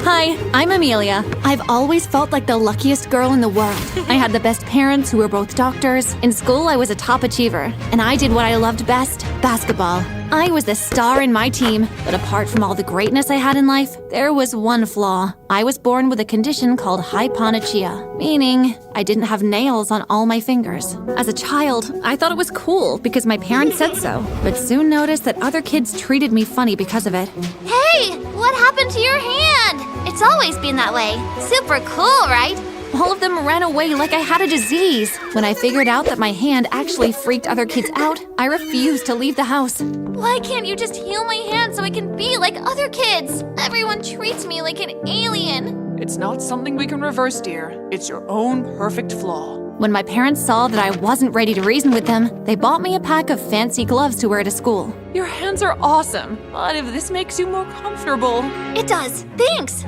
Hi, I'm Amelia. I've always felt like the luckiest girl in the world. I had the best parents who were both doctors. In school, I was a top achiever, and I did what I loved best, basketball. I was the star in my team, but apart from all the greatness I had in life, there was one flaw. I was born with a condition called hyponechia, meaning I didn't have nails on all my fingers. As a child, I thought it was cool because my parents said so, but soon noticed that other kids treated me funny because of it. Hey, what happened to your hand? It's always been that way. Super cool, right? All of them ran away like I had a disease. When I figured out that my hand actually freaked other kids out, I refused to leave the house. Why can't you just heal my hand so I can be like other kids? Everyone treats me like an alien. It's not something we can reverse, dear. It's your own perfect flaw. When my parents saw that I wasn't ready to reason with them, they bought me a pack of fancy gloves to wear to school. Your hands are awesome, but if this makes you more comfortable... It does. Thanks.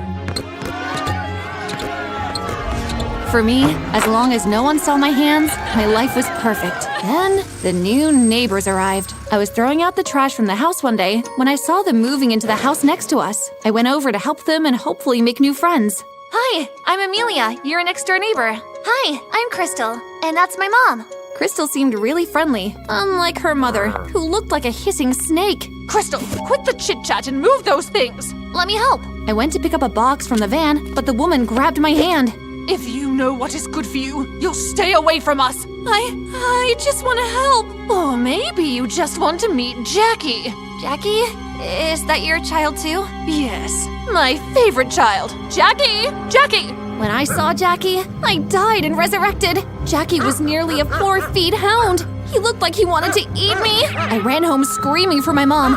For me, as long as no one saw my hands, my life was perfect. Then, the new neighbors arrived. I was throwing out the trash from the house one day when I saw them moving into the house next to us. I went over to help them and hopefully make new friends. Hi, I'm Amelia, your next-door neighbor. Hi, I'm Crystal, and that's my mom. Crystal seemed really friendly, unlike her mother, who looked like a hissing snake. Crystal, quit the chit-chat and move those things! Let me help. I went to pick up a box from the van, but the woman grabbed my hand. If you know what is good for you, you'll stay away from us. I just want to help. Or maybe you just want to meet Jackie. Jackie? Is that your child too? Yes, my favorite child. Jackie! Jackie! When I saw Jackie, I died and resurrected. Jackie was nearly a 4-foot hound. He looked like he wanted to eat me. I ran home screaming for my mom.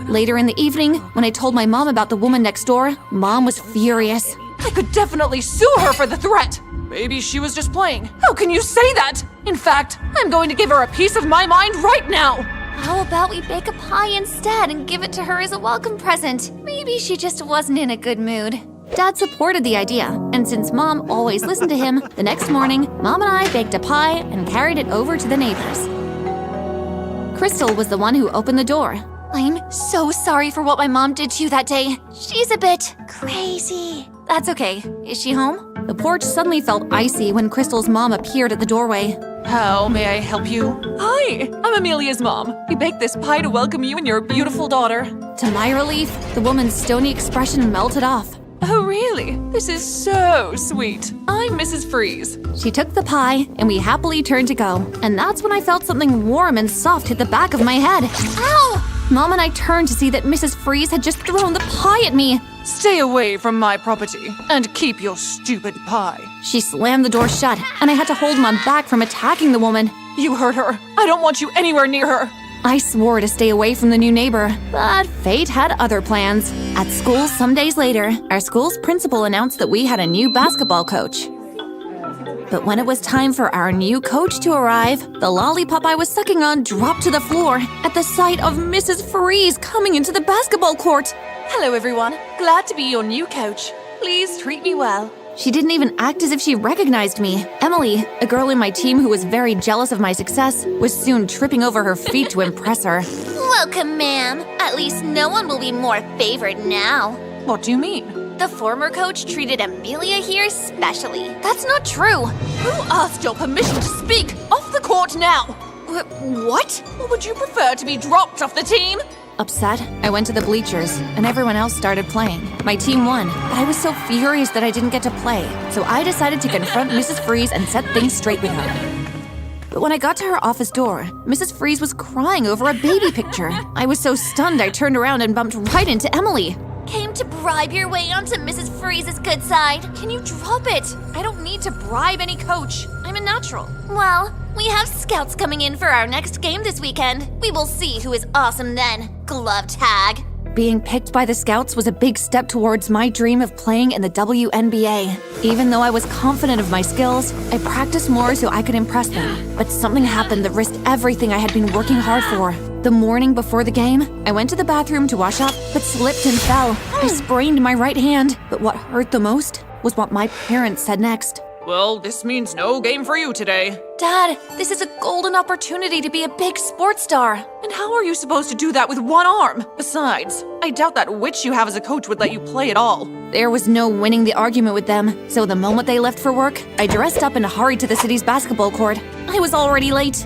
Later in the evening, when I told my mom about the woman next door, Mom was furious. I could definitely sue her for the threat. Maybe she was just playing. How can you say that? In fact, I'm going to give her a piece of my mind right now. How about we bake a pie instead and give it to her as a welcome present? Maybe she just wasn't in a good mood. Dad supported the idea, and since Mom always listened to him, the next morning, Mom and I baked a pie and carried it over to the neighbors. Crystal was the one who opened the door. I'm so sorry for what my mom did to you that day. She's a bit crazy. That's okay. Is she home? The porch suddenly felt icy when Crystal's mom appeared at the doorway. How may I help you? Hi, I'm Amelia's mom. We baked this pie to welcome you and your beautiful daughter. To my relief, the woman's stony expression melted off. Oh, really? This is so sweet. I'm Mrs. Freeze. She took the pie, and we happily turned to go. And that's when I felt something warm and soft hit the back of my head. Ow! Mom and I turned to see that Mrs. Freeze had just thrown the pie at me. Stay away from my property and keep your stupid pie. She slammed the door shut, and I had to hold Mom back from attacking the woman. You hurt her. I don't want you anywhere near her. I swore to stay away from the new neighbor, but fate had other plans. At school some days later, our school's principal announced that we had a new basketball coach. But when it was time for our new coach to arrive, the lollipop I was sucking on dropped to the floor at the sight of Mrs. Freeze coming into the basketball court. Hello, everyone. Glad to be your new coach. Please treat me well. She didn't even act as if she recognized me. Emily, a girl in my team who was very jealous of my success, was soon tripping over her feet to impress her. Welcome, ma'am. At least no one will be more favored now. What do you mean? The former coach treated Amelia here specially. That's not true. Who asked your permission to speak? Off the court now! What? Or would you prefer to be dropped off the team? Upset, I went to the bleachers, and everyone else started playing. My team won, but I was so furious that I didn't get to play, so I decided to confront Mrs. Freeze and set things straight with her. But when I got to her office door, Mrs. Freeze was crying over a baby picture. I was so stunned I turned around and bumped right into Emily. Came to bribe your way onto Mrs. Freeze's good side. Can you drop it? I don't need to bribe any coach. I'm a natural. Well, we have scouts coming in for our next game this weekend. We will see who is awesome then. Glove tag. Being picked by the scouts was a big step towards my dream of playing in the WNBA. Even though I was confident of my skills, I practiced more so I could impress them. But something happened that risked everything I had been working hard for. The morning before the game, I went to the bathroom to wash up, but slipped and fell. I sprained my right hand, but what hurt the most was what my parents said next. Well, this means no game for you today. Dad, this is a golden opportunity to be a big sports star. And how are you supposed to do that with one arm? Besides, I doubt that witch you have as a coach would let you play at all. There was no winning the argument with them, so the moment they left for work, I dressed up and hurried to the city's basketball court. I was already late.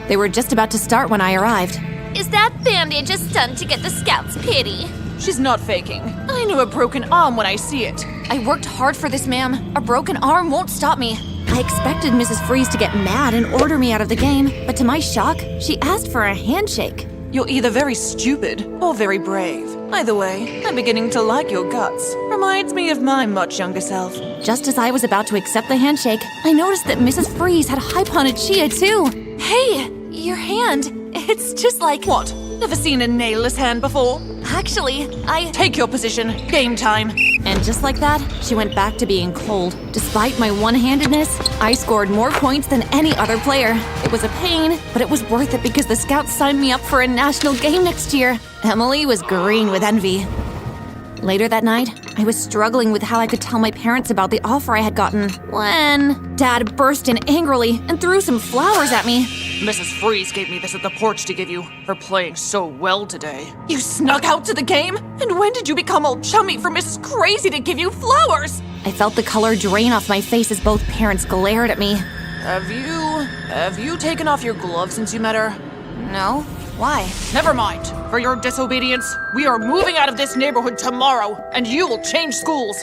They were just about to start when I arrived. Is that bandage a stunt to get the scouts' pity? She's not faking. I knew a broken arm when I see it. I worked hard for this, ma'am. A broken arm won't stop me. I expected Mrs. Freeze to get mad and order me out of the game, but to my shock, she asked for a handshake. You're either very stupid or very brave. Either way, I'm beginning to like your guts. Reminds me of my much younger self. Just as I was about to accept the handshake, I noticed that Mrs. Freeze had Hyponichia too. Hey, your hand. It's just like... What? Never seen a nailless hand before? Actually, Take your position. Game time. And just like that, she went back to being cold. Despite my one-handedness, I scored more points than any other player. It was a pain, but it was worth it because the scouts signed me up for a national game next year. Emily was green with envy. Later that night, I was struggling with how I could tell my parents about the offer I had gotten when Dad burst in angrily and threw some flowers at me. Mrs. Freeze gave me this at the porch to give you for playing so well today. You snuck out to the game? And when did you become all chummy for Mrs. Crazy to give you flowers? I felt the color drain off my face as both parents glared at me. Have you taken off your gloves since you met her? No? Why? Never mind. For your disobedience, we are moving out of this neighborhood tomorrow, and you will change schools.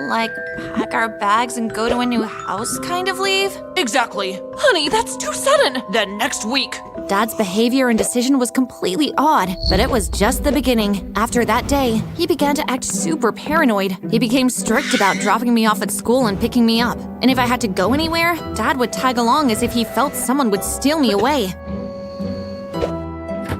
Like, pack our bags and go to a new house kind of leave? Exactly. Honey, that's too sudden. Then next week. Dad's behavior and decision was completely odd, but it was just the beginning. After that day, he began to act super paranoid. He became strict about dropping me off at school and picking me up. And if I had to go anywhere, Dad would tag along as if he felt someone would steal me away.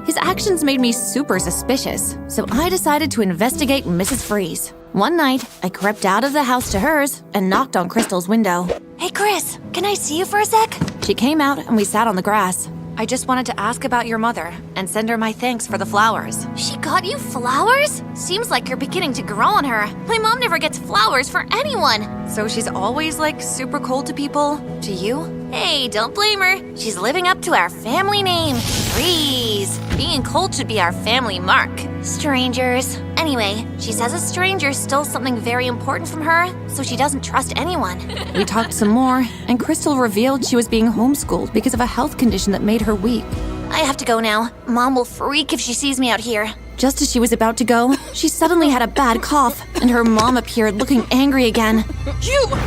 His actions made me super suspicious, so I decided to investigate Mrs. Freeze. One night, I crept out of the house to hers and knocked on Crystal's window. Hey, Chris, can I see you for a sec? She came out and we sat on the grass. I just wanted to ask about your mother and send her my thanks for the flowers. She got you flowers? Seems like you're beginning to grow on her. My mom never gets flowers for anyone. So she's always like super cold to people? To you? Hey, don't blame her. She's living up to our family name, Freeze. Being cold should be our family mark. Strangers. Anyway, she says a stranger stole something very important from her, so she doesn't trust anyone. We talked some more, and Crystal revealed she was being homeschooled because of a health condition that made her weak. I have to go now. Mom will freak if she sees me out here. Just as she was about to go, she suddenly had a bad cough, and her mom appeared looking angry again.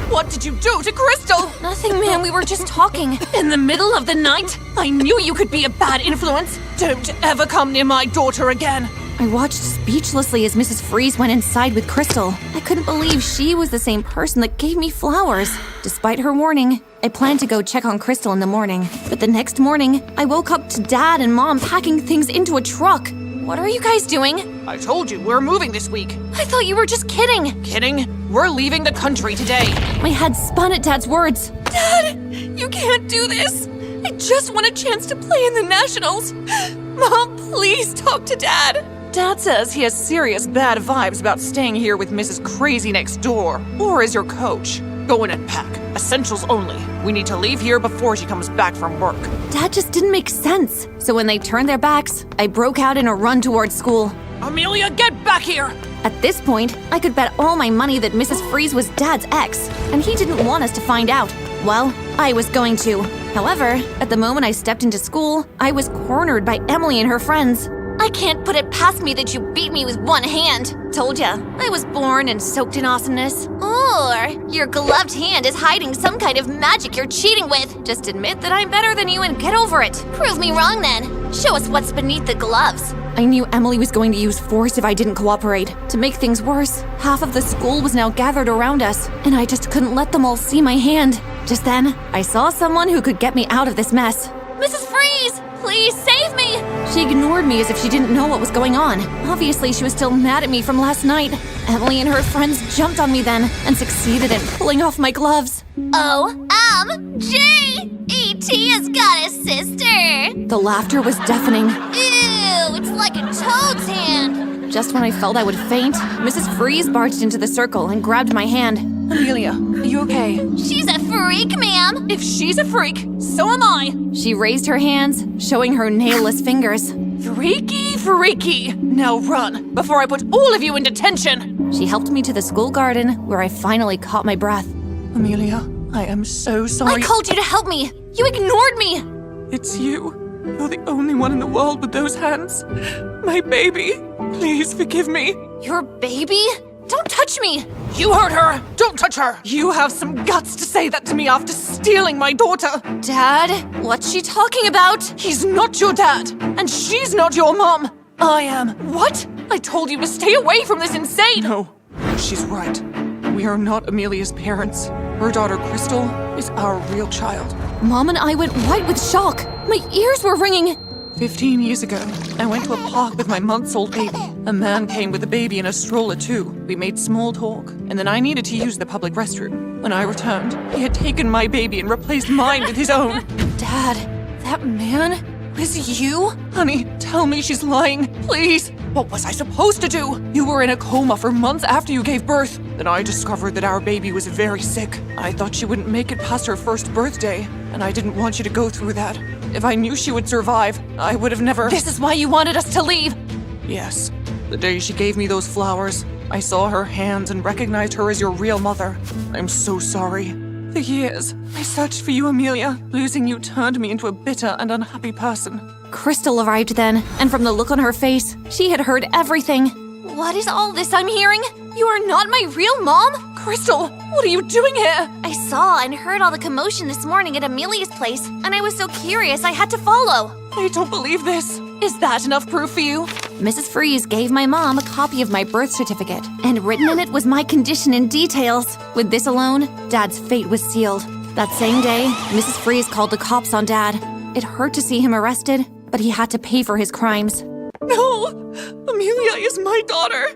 What did you do to Crystal? Nothing, man, we were just talking. In the middle of the night? I knew you could be a bad influence. Don't ever come near my daughter again. I watched speechlessly as Mrs. Freeze went inside with Crystal. I couldn't believe she was the same person that gave me flowers. Despite her warning, I planned to go check on Crystal in the morning. But the next morning, I woke up to Dad and Mom packing things into a truck. What are you guys doing? I told you, we're moving this week. I thought you were just kidding. Kidding? We're leaving the country today. My head spun at Dad's words. Dad, you can't do this. I just want a chance to play in the Nationals. Mom, please talk to Dad. Dad says he has serious bad vibes about staying here with Mrs. Crazy next door, or as your coach. Go in and pack. Essentials only. We need to leave here before she comes back from work. Dad just didn't make sense. So when they turned their backs, I broke out in a run towards school. Amelia, get back here! At this point, I could bet all my money that Mrs. Freeze was Dad's ex, and he didn't want us to find out. Well, I was going to. However, at the moment I stepped into school, I was cornered by Emily and her friends. I can't put it past me that you beat me with one hand. Told ya, I was born and soaked in awesomeness. Or your gloved hand is hiding some kind of magic you're cheating with. Just admit that I'm better than you and get over it. Prove me wrong then. Show us what's beneath the gloves. I knew Emily was going to use force if I didn't cooperate. To make things worse, half of the school was now gathered around us, and I just couldn't let them all see my hand. Just then, I saw someone who could get me out of this mess. Mrs. Freeze, please save me! She ignored me as if she didn't know what was going on. Obviously, she was still mad at me from last night. Emily and her friends jumped on me then and succeeded in pulling off my gloves. E.T. has got a sister! The laughter was deafening. Ew, it's like a toad's hand! Just when I felt I would faint, Mrs. Freeze barged into the circle and grabbed my hand. Amelia, are you okay? She's a freak, ma'am. If she's a freak, so am I. She raised her hands, showing her nailless fingers. Freaky. Now run, before I put all of you in detention. She helped me to the school garden, where I finally caught my breath. Amelia, I am so sorry. I called you to help me. You ignored me. It's you. You're the only one in the world with those hands. My baby. Please forgive me. Your baby? Don't touch me. You hurt her! Don't touch her! You have some guts to say that to me after stealing my daughter! Dad, what's she talking about? He's not your dad, and she's not your mom! I am. What? I told you to stay away from this insane— No, she's right. We are not Amelia's parents. Her daughter, Crystal, is our real child. Mom and I went white with shock. My ears were ringing. 15 years ago, I went to a park with my months-old baby. A man came with a baby in a stroller too. We made small talk, and then I needed to use the public restroom. When I returned, he had taken my baby and replaced mine with his own. Dad, that man was you? Honey, tell me she's lying, please. What was I supposed to do? You were in a coma for months after you gave birth. Then I discovered that our baby was very sick. I thought she wouldn't make it past her first birthday, and I didn't want you to go through that. If I knew she would survive, I would have never— This is why you wanted us to leave. Yes. The day she gave me those flowers, I saw her hands and recognized her as your real mother. I'm so sorry. For years, I searched for you, Amelia. Losing you turned me into a bitter and unhappy person. Crystal arrived then, and from the look on her face, she had heard everything. What is all this I'm hearing? You are not my real mom? Crystal, what are you doing here? I saw and heard all the commotion this morning at Amelia's place, and I was so curious I had to follow. I don't believe this. Is that enough proof for you? Mrs. Freeze gave my mom a copy of my birth certificate, and written in it was my condition in details. With this alone, Dad's fate was sealed. That same day, Mrs. Freeze called the cops on Dad. It hurt to see him arrested, but he had to pay for his crimes. No! Amelia is my daughter.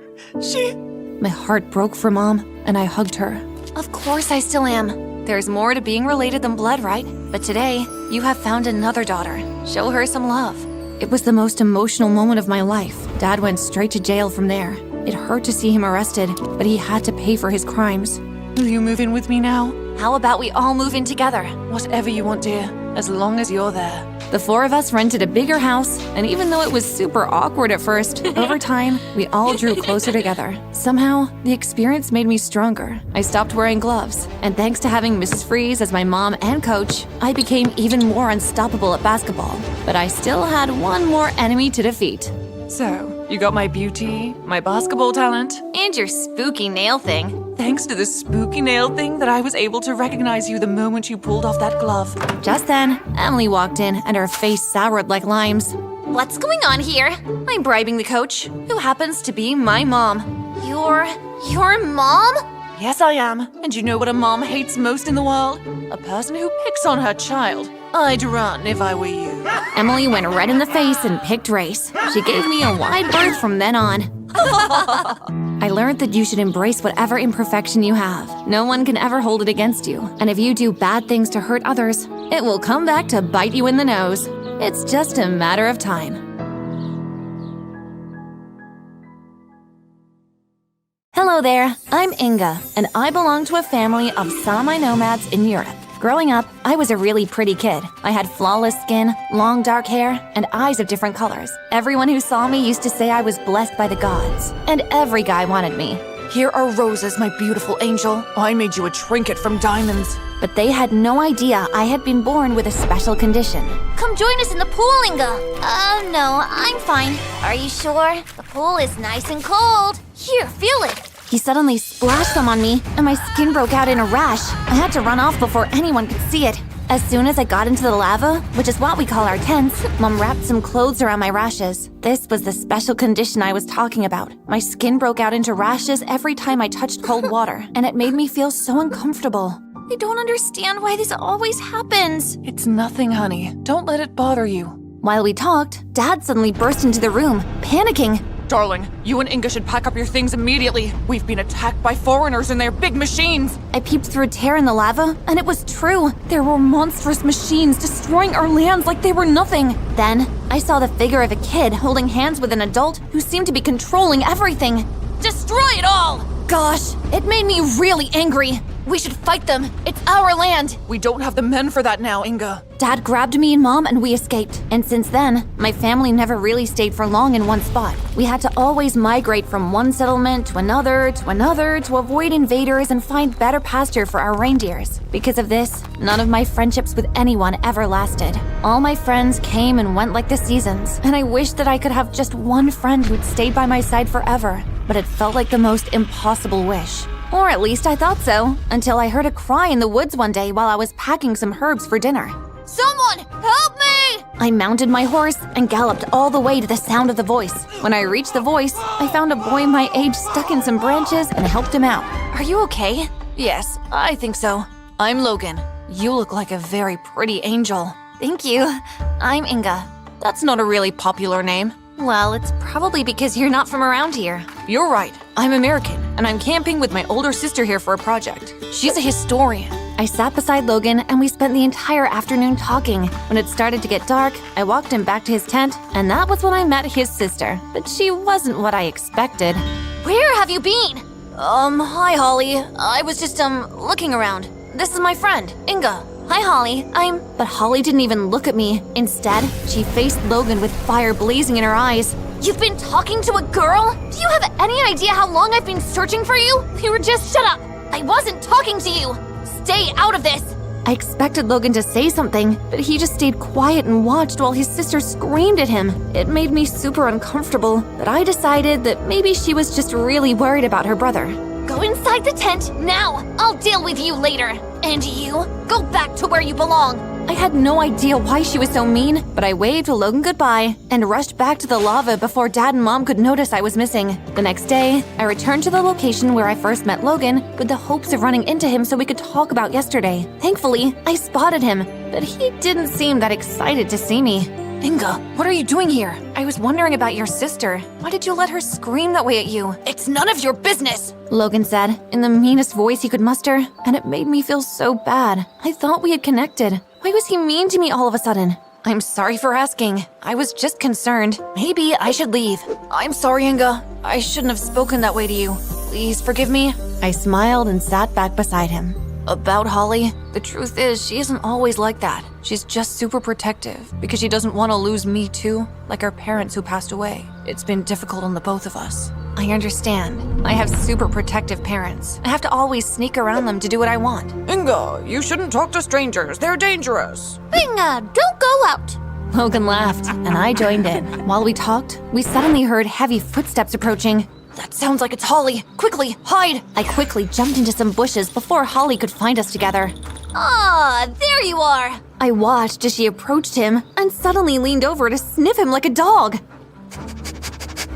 My heart broke for Mom, and I hugged her. Of course I still am. There's more to being related than blood, right? But today, you have found another daughter. Show her some love. It was the most emotional moment of my life. Dad went straight to jail from there. It hurt to see him arrested, but he had to pay for his crimes. Will you move in with me now? How about we all move in together? Whatever you want, dear, as long as you're there. The four of us rented a bigger house, and even though it was super awkward at first, over time, we all drew closer together. Somehow, the experience made me stronger. I stopped wearing gloves, and thanks to having Mrs. Freeze as my mom and coach, I became even more unstoppable at basketball. But I still had one more enemy to defeat. So, you got my beauty, my basketball talent, And your spooky nail thing. thanks to the spooky nail thing that I was able to recognize you the moment you pulled off that glove. Just then, Emily walked in, and her face soured like limes. What's going on here? I'm bribing the coach, who happens to be my mom. Your mom? Yes, I am. And you know what a mom hates most in the world? A person who picks on her child. I'd run if I were you. Emily went red in the face and picked race. She gave me a wide berth from then on. I learned that you should embrace whatever imperfection you have. No one can ever hold it against you. And if you do bad things to hurt others, it will come back to bite you in the nose. It's just a matter of time. Hello there, I'm Inga, and I belong to a family of semi-nomads in Europe. Growing up, I was a really pretty kid. I had flawless skin, long dark hair, and eyes of different colors. Everyone who saw me used to say I was blessed by the gods, and every guy wanted me. Here are roses, my beautiful angel. I made you a trinket from diamonds. But they had no idea I had been born with a special condition. Come join us in the pool, Inga. Oh, no, I'm fine. Are you sure? The pool is nice and cold. Here, feel it. He suddenly splashed some on me, and my skin broke out in a rash. I had to run off before anyone could see it. As soon as I got into the lava, which is what we call our tents, Mom wrapped some clothes around my rashes. This was the special condition I was talking about. My skin broke out into rashes every time I touched cold water, and it made me feel so uncomfortable. I don't understand why this always happens. It's nothing, honey. Don't let it bother you. While we talked, Dad suddenly burst into the room, panicking. Darling, you and Inga should pack up your things immediately. We've been attacked by foreigners in their big machines. I peeped through a tear in the lava, and it was true. There were monstrous machines destroying our lands like they were nothing. Then, I saw the figure of a kid holding hands with an adult who seemed to be controlling everything. Destroy it all! gosh, it made me really angry. We should fight them. It's our land. We don't have the men for that now, Inga. Dad grabbed me and Mom and we escaped. And since then, my family never really stayed for long in one spot. We had to always migrate from one settlement to another to avoid invaders and find better pasture for our reindeers. Because of this, none of my friendships with anyone ever lasted. All my friends came and went like the seasons, and I wished that I could have just one friend who'd stayed by my side forever. But it felt like the most impossible wish. Or at least I thought so, until I heard a cry in the woods one day while I was packing some herbs for dinner. Someone, help me! I mounted my horse and galloped all the way to the sound of the voice. When I reached the voice, I found a boy my age stuck in some branches and helped him out. Are you okay? Yes, I think so. I'm Logan. You look like a very pretty angel. Thank you. I'm Inga. That's not a really popular name. Well, it's probably because you're not from around here. You're right. I'm American, and I'm camping with my older sister here for a project. She's a historian. I sat beside Logan and we spent the entire afternoon talking. When it started to get dark, I walked him back to his tent, and that was when I met his sister. But she wasn't what I expected. Where have you been? Hi, Holly. I was just, looking around. This is my friend, Inga. Hi, Holly. But Holly didn't even look at me. Instead, she faced Logan with fire blazing in her eyes. You've been talking to a girl? Do you have any idea how long I've been searching for you? You were just— Shut up! I wasn't talking to you! Stay out of this! I expected Logan to say something, but he just stayed quiet and watched while his sister screamed at him. It made me super uncomfortable, but I decided that maybe she was just really worried about her brother. Go inside the tent now! I'll deal with you later. And you, go back to where you belong. I had no idea why she was so mean, but I waved Logan goodbye and rushed back to the lava before Dad and Mom could notice I was missing. The next day, I returned to the location where I first met Logan with the hopes of running into him so we could talk about yesterday. Thankfully, I spotted him, but he didn't seem that excited to see me. Inga, what are you doing here? I was wondering about your sister. Why did you let her scream that way at you? It's none of your business, Logan said, in the meanest voice he could muster, and it made me feel so bad. I thought we had connected. Why was he mean to me all of a sudden? I'm sorry for asking. I was just concerned. Maybe I should leave. I'm sorry, Inga. I shouldn't have spoken that way to you. Please forgive me. I smiled and sat back beside him. About Holly, the truth is she isn't always like that. She's just super protective because she doesn't want to lose me too, like our parents who passed away. It's been difficult on the both of us. I understand. I have super protective parents. I have to always sneak around them to do what I want. Inga, you shouldn't talk to strangers. They're dangerous. Inga, don't go out. Logan laughed, and I joined in. While we talked, we suddenly heard heavy footsteps approaching. That sounds like it's Holly. Quickly, hide! I quickly jumped into some bushes before Holly could find us together. Ah, there you are. I watched as she approached him and suddenly leaned over to sniff him like a dog.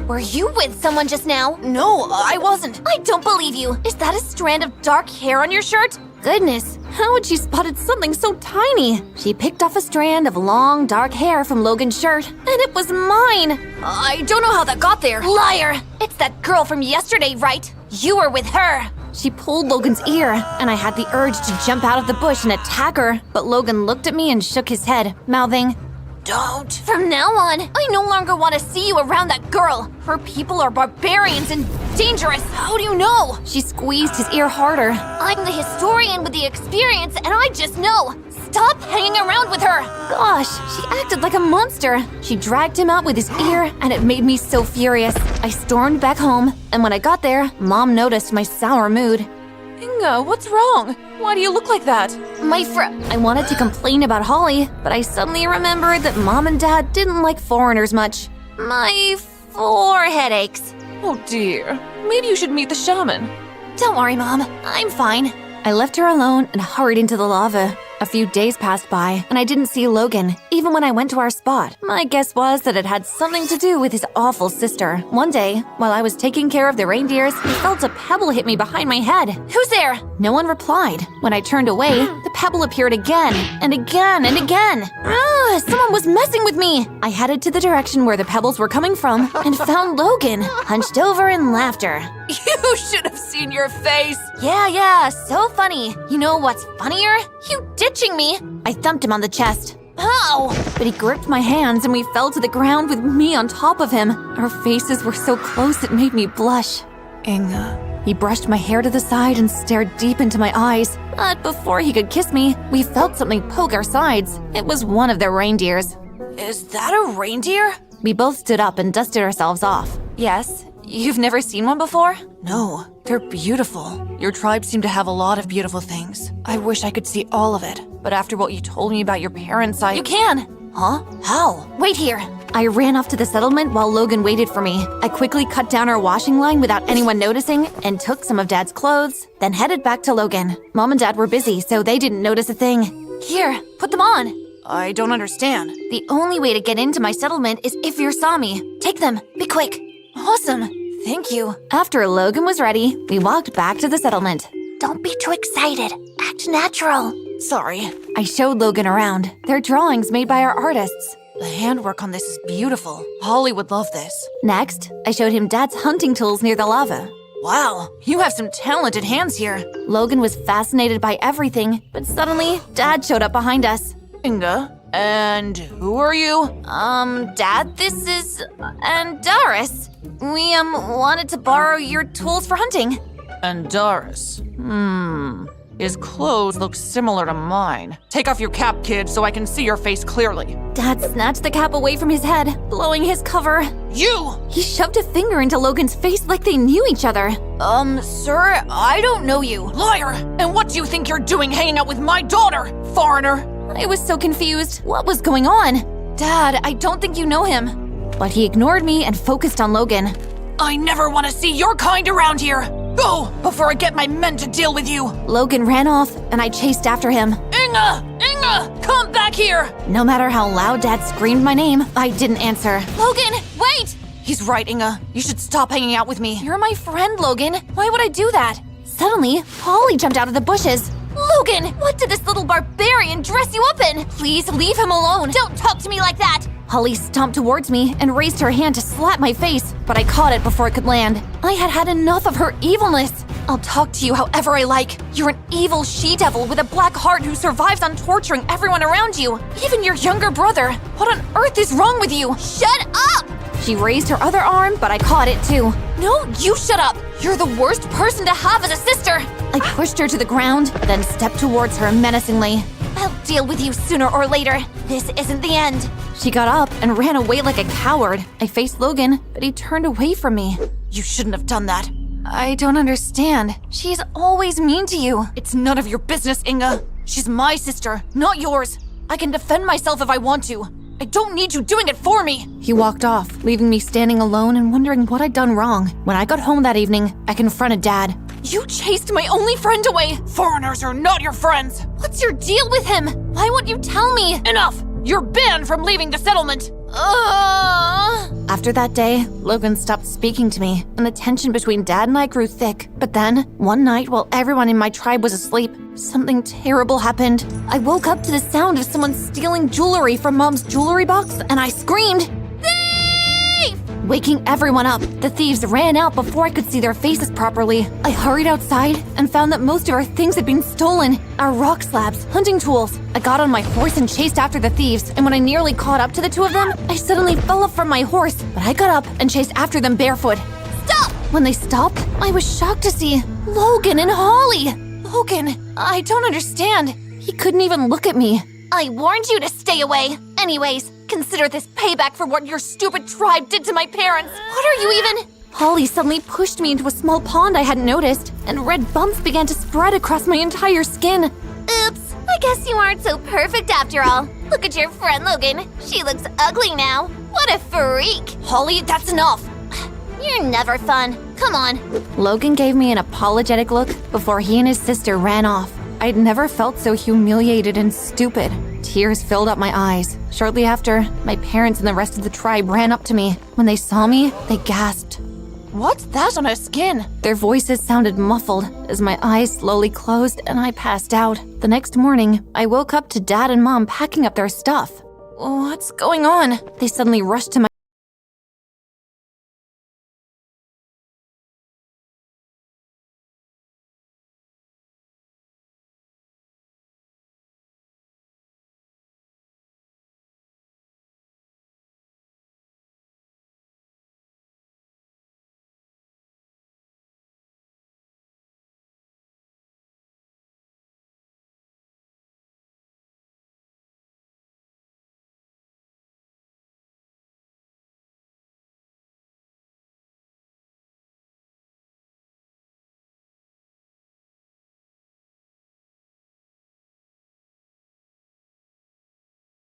Were you with someone just now? No, I wasn't. I don't believe you. Is that a strand of dark hair on your shirt? Goodness, how had she spotted something so tiny? She picked off a strand of long, dark hair from Logan's shirt, and it was mine. I don't know how that got there. Liar! It's that girl from yesterday, right? You were with her. She pulled Logan's ear, and I had the urge to jump out of the bush and attack her, but Logan looked at me and shook his head, mouthing, Don't. From now on, I no longer want to see you around that girl. Her people are barbarians and dangerous. How do you know? She squeezed his ear harder. I'm the historian with the experience, and I just know. Stop hanging around with her. Gosh, she acted like a monster. She dragged him out with his ear, and it made me so furious. I stormed back home, and when I got there, Mom noticed my sour mood. Inga, what's wrong? Why do you look like that? I wanted to complain about Holly, but I suddenly remembered that Mom and Dad didn't like foreigners much. My forehead aches. Oh dear. Maybe you should meet the shaman. Don't worry, Mom. I'm fine. I left her alone and hurried into the lava. A few days passed by, and I didn't see Logan, even when I went to our spot. My guess was that it had something to do with his awful sister. One day, while I was taking care of the reindeers, I felt a pebble hit me behind my head. Who's there? No one replied. When I turned away, the pebble appeared again, and again, and again. Someone was messing with me! I headed to the direction where the pebbles were coming from, and found Logan, hunched over in laughter. You should have seen your face. Yeah, so funny. You know what's funnier? You ditching me. I thumped him on the chest. How? But he gripped my hands and we fell to the ground with me on top of him. Our faces were so close it made me blush. Inga. He brushed my hair to the side and stared deep into my eyes. But before he could kiss me, we felt something poke our sides. It was one of their reindeers. Is that a reindeer? We both stood up and dusted ourselves off. Yes. You've never seen one before? No. They're beautiful. Your tribe seemed to have a lot of beautiful things. I wish I could see all of it. But after what you told me about your parents, You can! Huh? How? Wait here. I ran off to the settlement while Logan waited for me. I quickly cut down our washing line without anyone noticing and took some of Dad's clothes, then headed back to Logan. Mom and Dad were busy, so they didn't notice a thing. Here, put them on. I don't understand. The only way to get into my settlement is if you saw me. Take them. Be quick. Awesome. Thank you. After Logan was ready, we walked back to the settlement. Don't be too excited. Act natural. Sorry. I showed Logan around. They're drawings made by our artists. The handwork on this is beautiful. Holly would love this. Next, I showed him Dad's hunting tools near the lava. Wow, you have some talented hands here. Logan was fascinated by everything, but suddenly, Dad showed up behind us. Inga, and who are you? Dad, this is... Andaris. We, wanted to borrow your tools for hunting. Andaris. His clothes look similar to mine. Take off your cap, kid, so I can see your face clearly. Dad snatched the cap away from his head, blowing his cover. You! He shoved a finger into Logan's face like they knew each other. Sir, I don't know you. Liar! And what do you think you're doing hanging out with my daughter, foreigner? I was so confused. What was going on? Dad, I don't think you know him. But he ignored me and focused on Logan. I never want to see your kind around here. Go, before I get my men to deal with you. Logan ran off, and I chased after him. Inga! Inga! Come back here! No matter how loud Dad screamed my name, I didn't answer. Logan, wait! He's right, Inga. You should stop hanging out with me. You're my friend, Logan. Why would I do that? Suddenly, Holly jumped out of the bushes. Logan, what did this little barbarian dress you up in? Please leave him alone. Don't talk to me like that! Holly stomped towards me and raised her hand to slap my face, but I caught it before it could land. I had had enough of her evilness. I'll talk to you however I like. You're an evil she-devil with a black heart who survives on torturing everyone around you, even your younger brother. What on earth is wrong with you? Shut up! She raised her other arm, but I caught it too. No, you shut up! You're the worst person to have as a sister! I pushed her to the ground, then stepped towards her menacingly. I'll deal with you sooner or later. This isn't the end. She got up and ran away like a coward. I faced Logan, but he turned away from me. You shouldn't have done that. I don't understand. She's always mean to you. It's none of your business, Inga. She's my sister, not yours. I can defend myself if I want to. I don't need you doing it for me. He walked off, leaving me standing alone and wondering what I'd done wrong. When I got home that evening, I confronted Dad. You chased my only friend away. Foreigners are not your friends. What's your deal with him? Why won't you tell me? Enough! You're banned from leaving the settlement. After that day, Logan stopped speaking to me, and the tension between Dad and I grew thick. But then, one night while everyone in my tribe was asleep, something terrible happened. I woke up to the sound of someone stealing jewelry from Mom's jewelry box, and I screamed, "Thief!" Waking everyone up, the thieves ran out before I could see their faces properly. I hurried outside and found that most of our things had been stolen. Our rock slabs, hunting tools. I got on my horse and chased after the thieves, and when I nearly caught up to the two of them, I suddenly fell off from my horse, but I got up and chased after them barefoot. Stop! When they stopped, I was shocked to see Logan and Holly. Logan, I don't understand. He couldn't even look at me. I warned you to stay away. Anyways, consider this payback for what your stupid tribe did to my parents. What are you even? Holly suddenly pushed me into a small pond I hadn't noticed, and red bumps began to spread across my entire skin. Oops, I guess you aren't so perfect after all. Look at your friend Logan. She looks ugly now. What a freak. Holly, that's enough. You're never fun. Come on. Logan gave me an apologetic look before he and his sister ran off. I'd never felt so humiliated and stupid. Tears filled up my eyes. Shortly after, my parents and the rest of the tribe ran up to me. When they saw me, they gasped. What's that on her skin? Their voices sounded muffled as my eyes slowly closed and I passed out. The next morning, I woke up to Dad and Mom packing up their stuff. What's going on? They suddenly rushed to my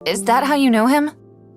Is that how you know him?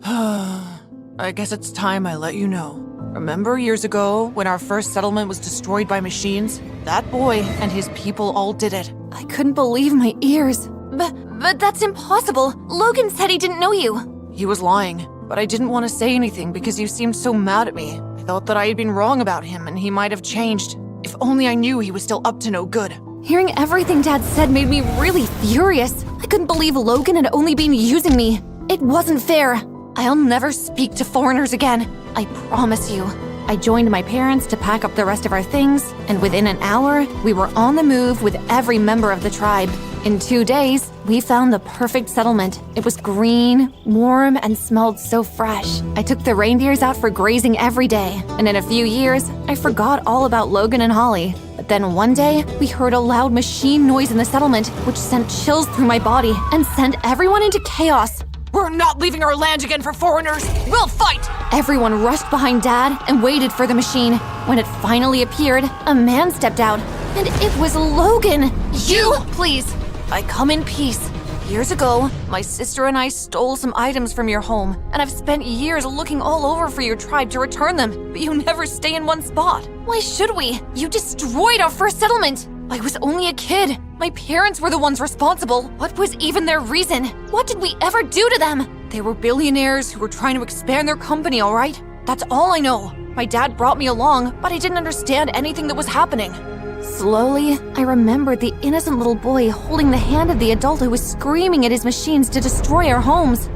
I guess it's time I let you know. Remember years ago when our first settlement was destroyed by machines? That boy and his people all did it. I couldn't believe my ears. But that's impossible. Logan said he didn't know you. He was lying, but I didn't want to say anything because you seemed so mad at me. I thought that I had been wrong about him and he might have changed. If only I knew he was still up to no good. Hearing everything Dad said made me really furious. I couldn't believe Logan had only been using me. It wasn't fair. I'll never speak to foreigners again. I promise you. I joined my parents to pack up the rest of our things, and within an hour, we were on the move with every member of the tribe. In 2 days, we found the perfect settlement. It was green, warm, and smelled so fresh. I took the reindeers out for grazing every day, and in a few years, I forgot all about Logan and Holly. But then one day, we heard a loud machine noise in the settlement, which sent chills through my body and sent everyone into chaos. We're not leaving our land again for foreigners! We'll fight! Everyone rushed behind Dad and waited for the machine. When it finally appeared, a man stepped out, and it was Logan. You? Please, I come in peace. Years ago, my sister and I stole some items from your home, and I've spent years looking all over for your tribe to return them, but you never stay in one spot. Why should we? You destroyed our first settlement. I was only a kid. My parents were the ones responsible. What was even their reason? What did we ever do to them? They were billionaires who were trying to expand their company, all right? That's all I know. My dad brought me along, but I didn't understand anything that was happening. Slowly, I remembered the innocent little boy holding the hand of the adult who was screaming at his machines to destroy our homes.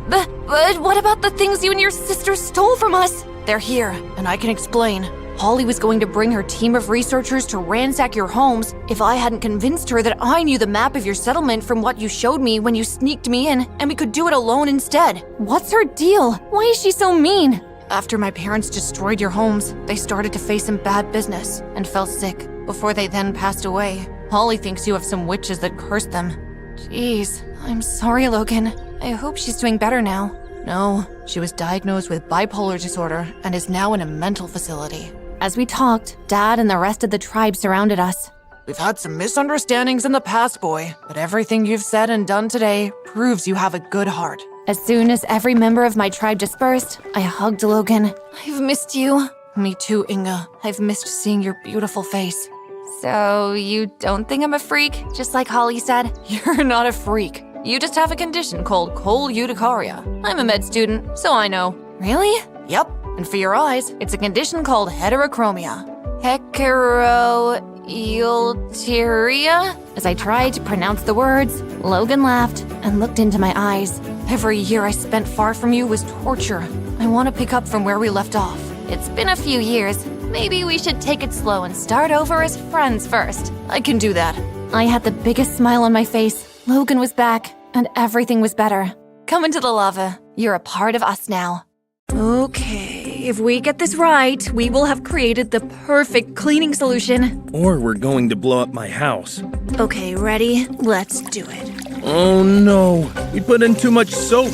But what about the things you and your sister stole from us? They're here, and I can explain. Holly was going to bring her team of researchers to ransack your homes if I hadn't convinced her that I knew the map of your settlement from what you showed me when you sneaked me in, and we could do it alone instead. What's her deal? Why is she so mean? After my parents destroyed your homes, they started to face some bad business and fell sick before they then passed away. Holly thinks you have some witches that cursed them. Jeez, I'm sorry, Logan. I hope she's doing better now. No, she was diagnosed with bipolar disorder and is now in a mental facility. As we talked, Dad and the rest of the tribe surrounded us. We've had some misunderstandings in the past, boy, but everything you've said and done today proves you have a good heart. As soon as every member of my tribe dispersed, I hugged Logan. I've missed you. Me too, Inga. I've missed seeing your beautiful face. So, you don't think I'm a freak, just like Holly said? You're not a freak. You just have a condition called cold urticaria. I'm a med student, so I know. Really? Yep. And for your eyes, it's a condition called heterochromia. Heteroelteria? As I tried to pronounce the words, Logan laughed and looked into my eyes. Every year I spent far from you was torture. I want to pick up from where we left off. It's been a few years. Maybe we should take it slow and start over as friends first. I can do that. I had the biggest smile on my face. Logan was back, and everything was better. Come into the lava. You're a part of us now. Okay, if we get this right, we will have created the perfect cleaning solution. Or we're going to blow up my house. Okay, ready? Let's do it. Oh no, we put in too much soap.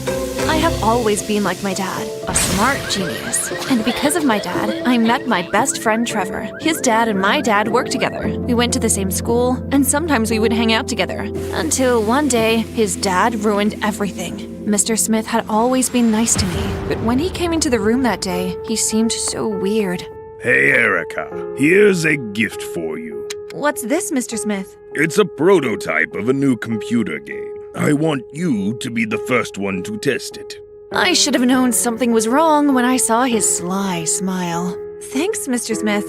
I have always been like my dad, a smart genius. And because of my dad, I met my best friend Trevor. His dad and my dad worked together. We went to the same school, and sometimes we would hang out together. Until one day, his dad ruined everything. Mr. Smith had always been nice to me, but when he came into the room that day, he seemed so weird. Hey, Erica, here's a gift for you. What's this, Mr. Smith? It's a prototype of a new computer game. I want you to be the first one to test it. I should have known something was wrong when I saw his sly smile. Thanks, Mr. Smith.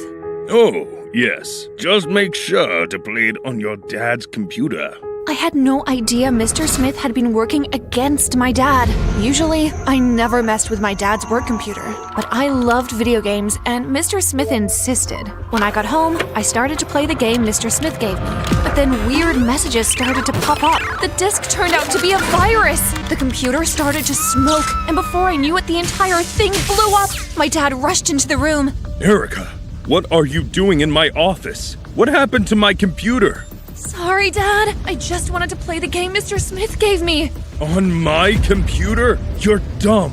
Oh, yes. Just make sure to play it on your dad's computer. I had no idea Mr. Smith had been working against my dad. Usually, I never messed with my dad's work computer, but I loved video games and Mr. Smith insisted. When I got home, I started to play the game Mr. Smith gave me, but then weird messages started to pop up. The disk turned out to be a virus. The computer started to smoke, and before I knew it, the entire thing blew up. My dad rushed into the room. Erica, what are you doing in my office? What happened to my computer? Sorry, Dad. I just wanted to play the game Mr. Smith gave me. On my computer? You're dumb.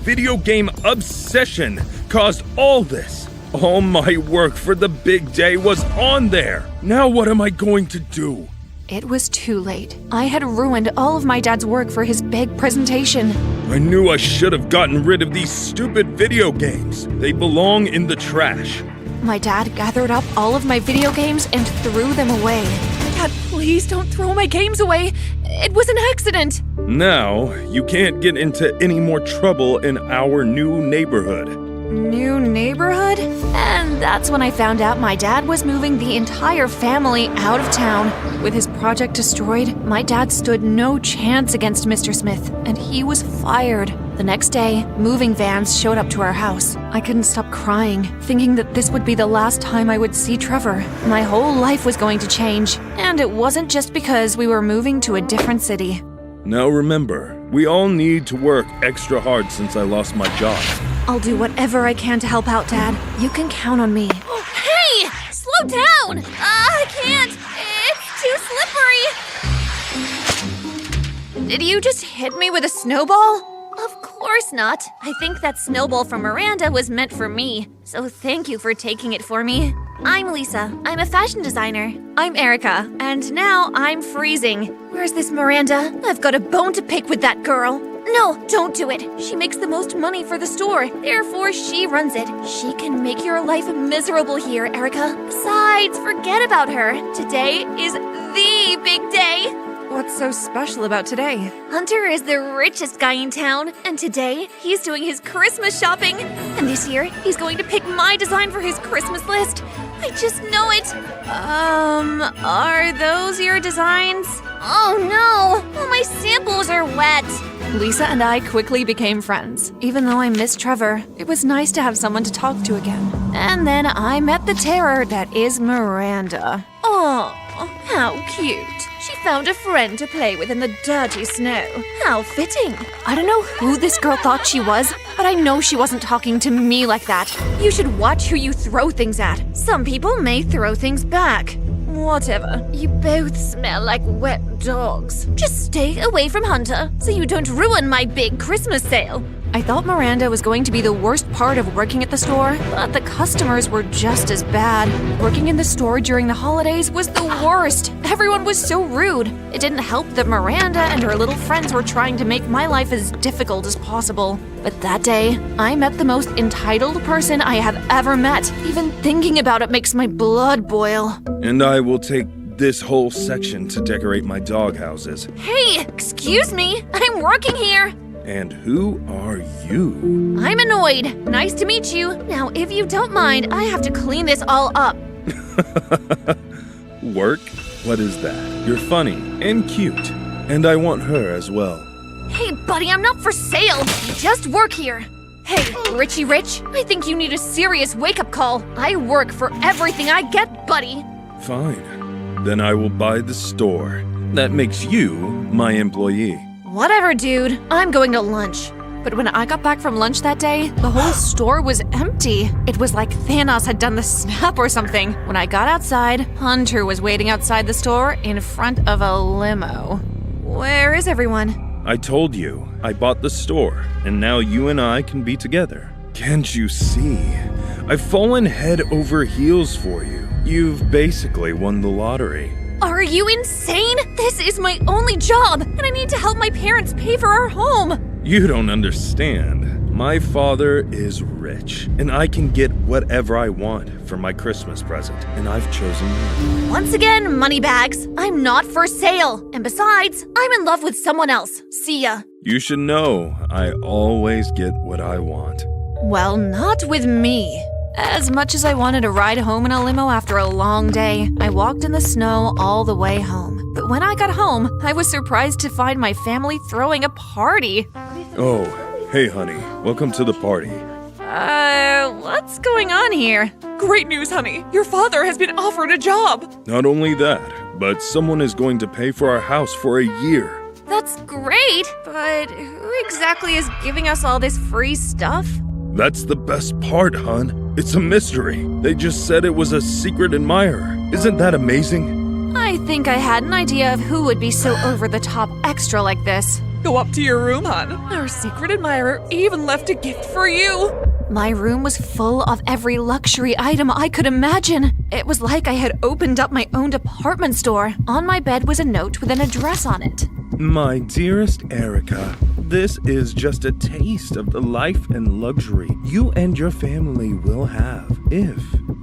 Video game obsession caused all this. All my work for the big day was on there. Now what am I going to do? It was too late. I had ruined all of my dad's work for his big presentation. I knew I should have gotten rid of these stupid video games. They belong in the trash. My dad gathered up all of my video games and threw them away. Dad, please don't throw my games away. It was an accident. Now, you can't get into any more trouble in our new neighborhood. New neighborhood? And that's when I found out my dad was moving the entire family out of town. With his project destroyed, my dad stood no chance against Mr. Smith, and he was fired. The next day, moving vans showed up to our house. I couldn't stop crying, thinking that this would be the last time I would see Trevor. My whole life was going to change, and it wasn't just because we were moving to a different city. Now remember, we all need to work extra hard since I lost my job. I'll do whatever I can to help out, Dad. You can count on me. Hey! Slow down! I can't! It's too slippery! Did you just hit me with a snowball? Of course not. I think that snowball from Miranda was meant for me, so thank you for taking it for me. I'm Lisa. I'm a fashion designer. I'm Erica, and now I'm freezing. Where's this Miranda? I've got a bone to pick with that girl. No, don't do it. She makes the most money for the store. Therefore, she runs it. She can make your life miserable here, Erica. Besides, forget about her. Today is the big day. What's so special about today? Hunter is the richest guy in town, and today he's doing his Christmas shopping. And this year, he's going to pick my design for his Christmas list. I just know it. Are those your designs? Oh no, all my samples are wet. Lisa and I quickly became friends. Even though I missed Trevor, it was nice to have someone to talk to again. And then I met the terror that is Miranda. Oh, how cute. She found a friend to play with in the dirty snow. How fitting. I don't know who this girl thought she was, but I know she wasn't talking to me like that. You should watch who you throw things at. Some people may throw things back. Whatever. You both smell like wet dogs. Just stay away from Hunter so you don't ruin my big Christmas sale. I thought Miranda was going to be the worst part of working at the store, but the customers were just as bad. Working in the store during the holidays was the worst. Everyone was so rude. It didn't help that Miranda and her little friends were trying to make my life as difficult as possible. But that day, I met the most entitled person I have ever met. Even thinking about it makes my blood boil. And I will take this whole section to decorate my doghouses. Hey, excuse me. I'm working here. And who are you? I'm annoyed. Nice to meet you. Now, if you don't mind, I have to clean this all up. Work? What is that? You're funny and cute. And I want her as well. Hey, buddy, I'm not for sale. I just work here. Hey, Richie Rich, I think you need a serious wake-up call. I work for everything I get, buddy. Fine. Then I will buy the store. That makes you my employee. Whatever, dude. I'm going to lunch. But when I got back from lunch that day, the whole store was empty. It was like Thanos had done the snap or something. When I got outside, Hunter was waiting outside the store in front of a limo. Where is everyone? I told you, I bought the store, and now you and I can be together. Can't you see? I've fallen head over heels for you. You've basically won the lottery. Are you insane? This is my only job, and I need to help my parents pay for our home. You don't understand. My father is rich, and I can get whatever I want for my Christmas present, and I've chosen you. Once again, moneybags. I'm not for sale. And besides, I'm in love with someone else. See ya. You should know I always get what I want. Well, not with me. As much as I wanted to ride home in a limo after a long day, I walked in the snow all the way home. But when I got home, I was surprised to find my family throwing a party. Oh, hey honey, welcome to the party. What's going on here? Great news, honey. Your father has been offered a job. Not only that, but someone is going to pay for our house for a year. That's great, but who exactly is giving us all this free stuff? That's the best part, hon. It's a mystery. They just said it was a secret admirer. Isn't that amazing? I think I had an idea of who would be so over-the-top extra like this. Go up to your room, hon. Our secret admirer even left a gift for you. My room was full of every luxury item I could imagine. It was like I had opened up my own department store. On my bed was a note with an address on it. My dearest Erica, this is just a taste of the life and luxury you and your family will have if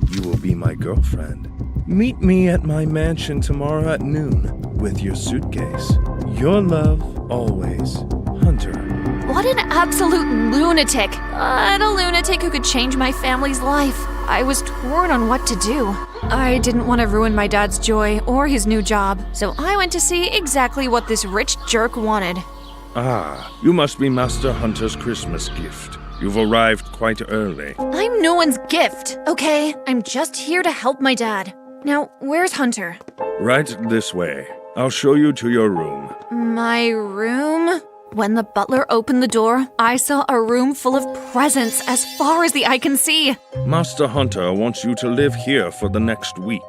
you will be my girlfriend. Meet me at my mansion tomorrow at noon with your suitcase. Your love, always, Hunter. What an absolute lunatic! But a lunatic who could change my family's life. I was torn on what to do. I didn't want to ruin my dad's joy or his new job, so I went to see exactly what this rich jerk wanted. Ah, you must be Master Hunter's Christmas gift. You've arrived quite early. I'm no one's gift, okay? I'm just here to help my dad. Now, where's Hunter? Right this way. I'll show you to your room. My room? When the butler opened the door, I saw a room full of presents as far as the eye can see. Master Hunter wants you to live here for the next week.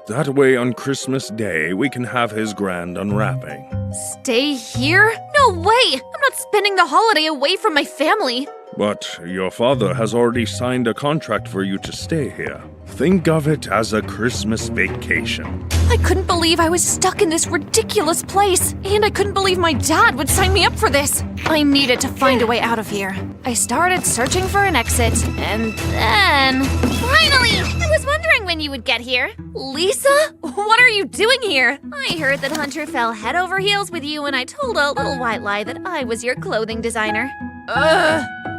That way on Christmas Day, we can have his grand unwrapping. Stay here? No way! I'm not spending the holiday away from my family. But your father has already signed a contract for you to stay here. Think of it as a Christmas vacation. I couldn't believe I was stuck in this ridiculous place, and I couldn't believe my dad would sign me up for this. I needed to find a way out of here. I started searching for an exit, and then... Finally! I was wondering when you would get here. Lisa? What are you doing here? I heard that Hunter fell head over heels with you, and I told a little white lie that I was your clothing designer.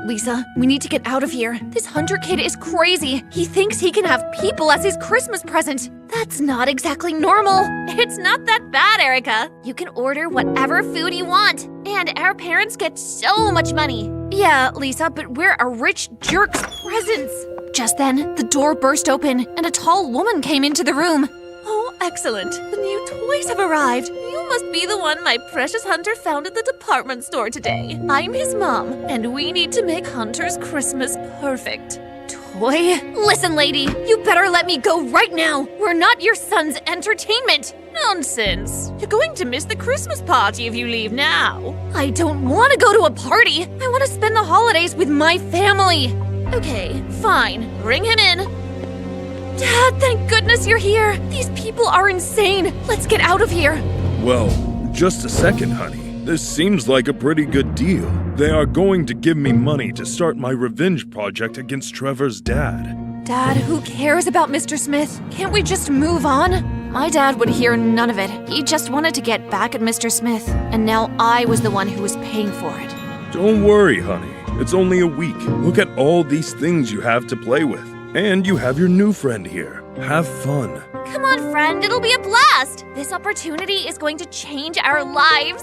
Lisa, we need to get out of here. This Hunter kid is crazy. He thinks he can have people as his Christmas present. That's not exactly normal. It's not that bad, Erica. You can order whatever food you want, and our parents get so much money. Yeah, Lisa, but we're a rich jerk's presents. Just then, the door burst open, and a tall woman came into the room. Oh, excellent. The new toys have arrived. You must be the one my precious Hunter found at the department store today. I'm his mom, and we need to make Hunter's Christmas perfect. Toy? Listen, lady, you better let me go right now. We're not your son's entertainment. Nonsense. You're going to miss the Christmas party if you leave now. I don't want to go to a party. I want to spend the holidays with my family. Okay, fine. Bring him in. Dad, thank goodness you're here. These people are insane. Let's get out of here. Well, just a second, honey. This seems like a pretty good deal. They are going to give me money to start my revenge project against Trevor's dad. Dad, who cares about Mr. Smith? Can't we just move on? My dad would hear none of it. He just wanted to get back at Mr. Smith, and now I was the one who was paying for it. Don't worry, honey. It's only a week. Look at all these things you have to play with. And you have your new friend here. Have fun. Come on, friend, it'll be a blast. This opportunity is going to change our lives.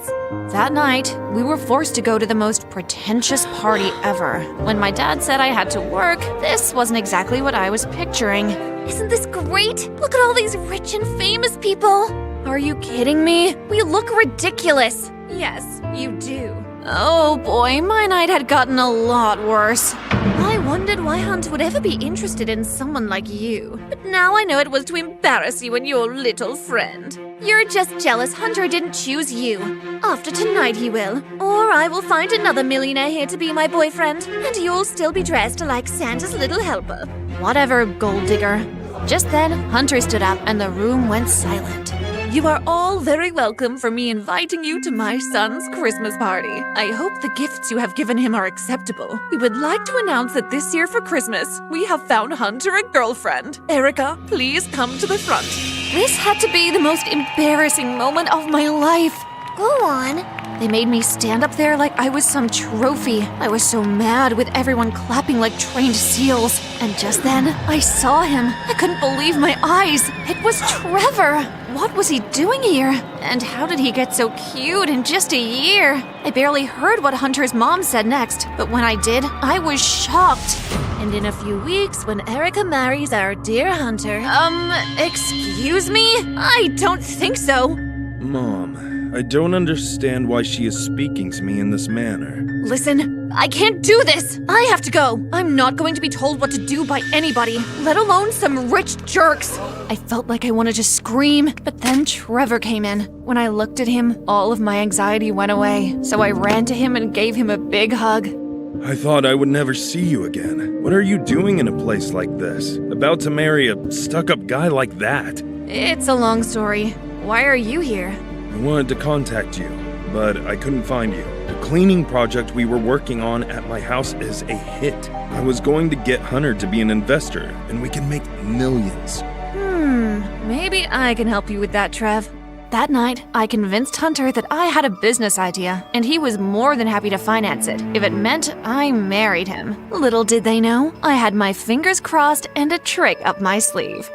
That night, we were forced to go to the most pretentious party ever. When my dad said I had to work, this wasn't exactly what I was picturing. Isn't this great? Look at all these rich and famous people. Are you kidding me? We look ridiculous. Yes, you do. Oh boy, my night had gotten a lot worse. I wondered why Hunter would ever be interested in someone like you. But now I know it was to embarrass you and your little friend. You're just jealous Hunter didn't choose you. After tonight he will. Or I will find another millionaire here to be my boyfriend, and you'll still be dressed like Santa's little helper. Whatever, gold digger. Just then, Hunter stood up and the room went silent. You are all very welcome for me inviting you to my son's Christmas party. I hope the gifts you have given him are acceptable. We would like to announce that this year for Christmas, we have found Hunter a girlfriend. Erica, please come to the front. This had to be the most embarrassing moment of my life. Go on. They made me stand up there like I was some trophy. I was so mad with everyone clapping like trained seals. And just then, I saw him. I couldn't believe my eyes. It was Trevor. What was he doing here? And how did he get so cute in just a year? I barely heard what Hunter's mom said next, but when I did, I was shocked. And in a few weeks, when Erica marries our dear Hunter... Excuse me? I don't think so. Mom, I don't understand why she is speaking to me in this manner. Listen, I can't do this. I have to go. I'm not going to be told what to do by anybody, let alone some rich jerks. I felt like I wanted to scream, but then Trevor came in. When I looked at him, all of my anxiety went away, so I ran to him and gave him a big hug. I thought I would never see you again. What are you doing in a place like this? About to marry a stuck-up guy like that? It's a long story. Why are you here? I wanted to contact you, but I couldn't find you. The cleaning project we were working on at my house is a hit. I was going to get Hunter to be an investor, and we can make millions. Maybe I can help you with that, Trev. That night, I convinced Hunter that I had a business idea, and he was more than happy to finance it if it meant I married him. Little did they know, I had my fingers crossed and a trick up my sleeve.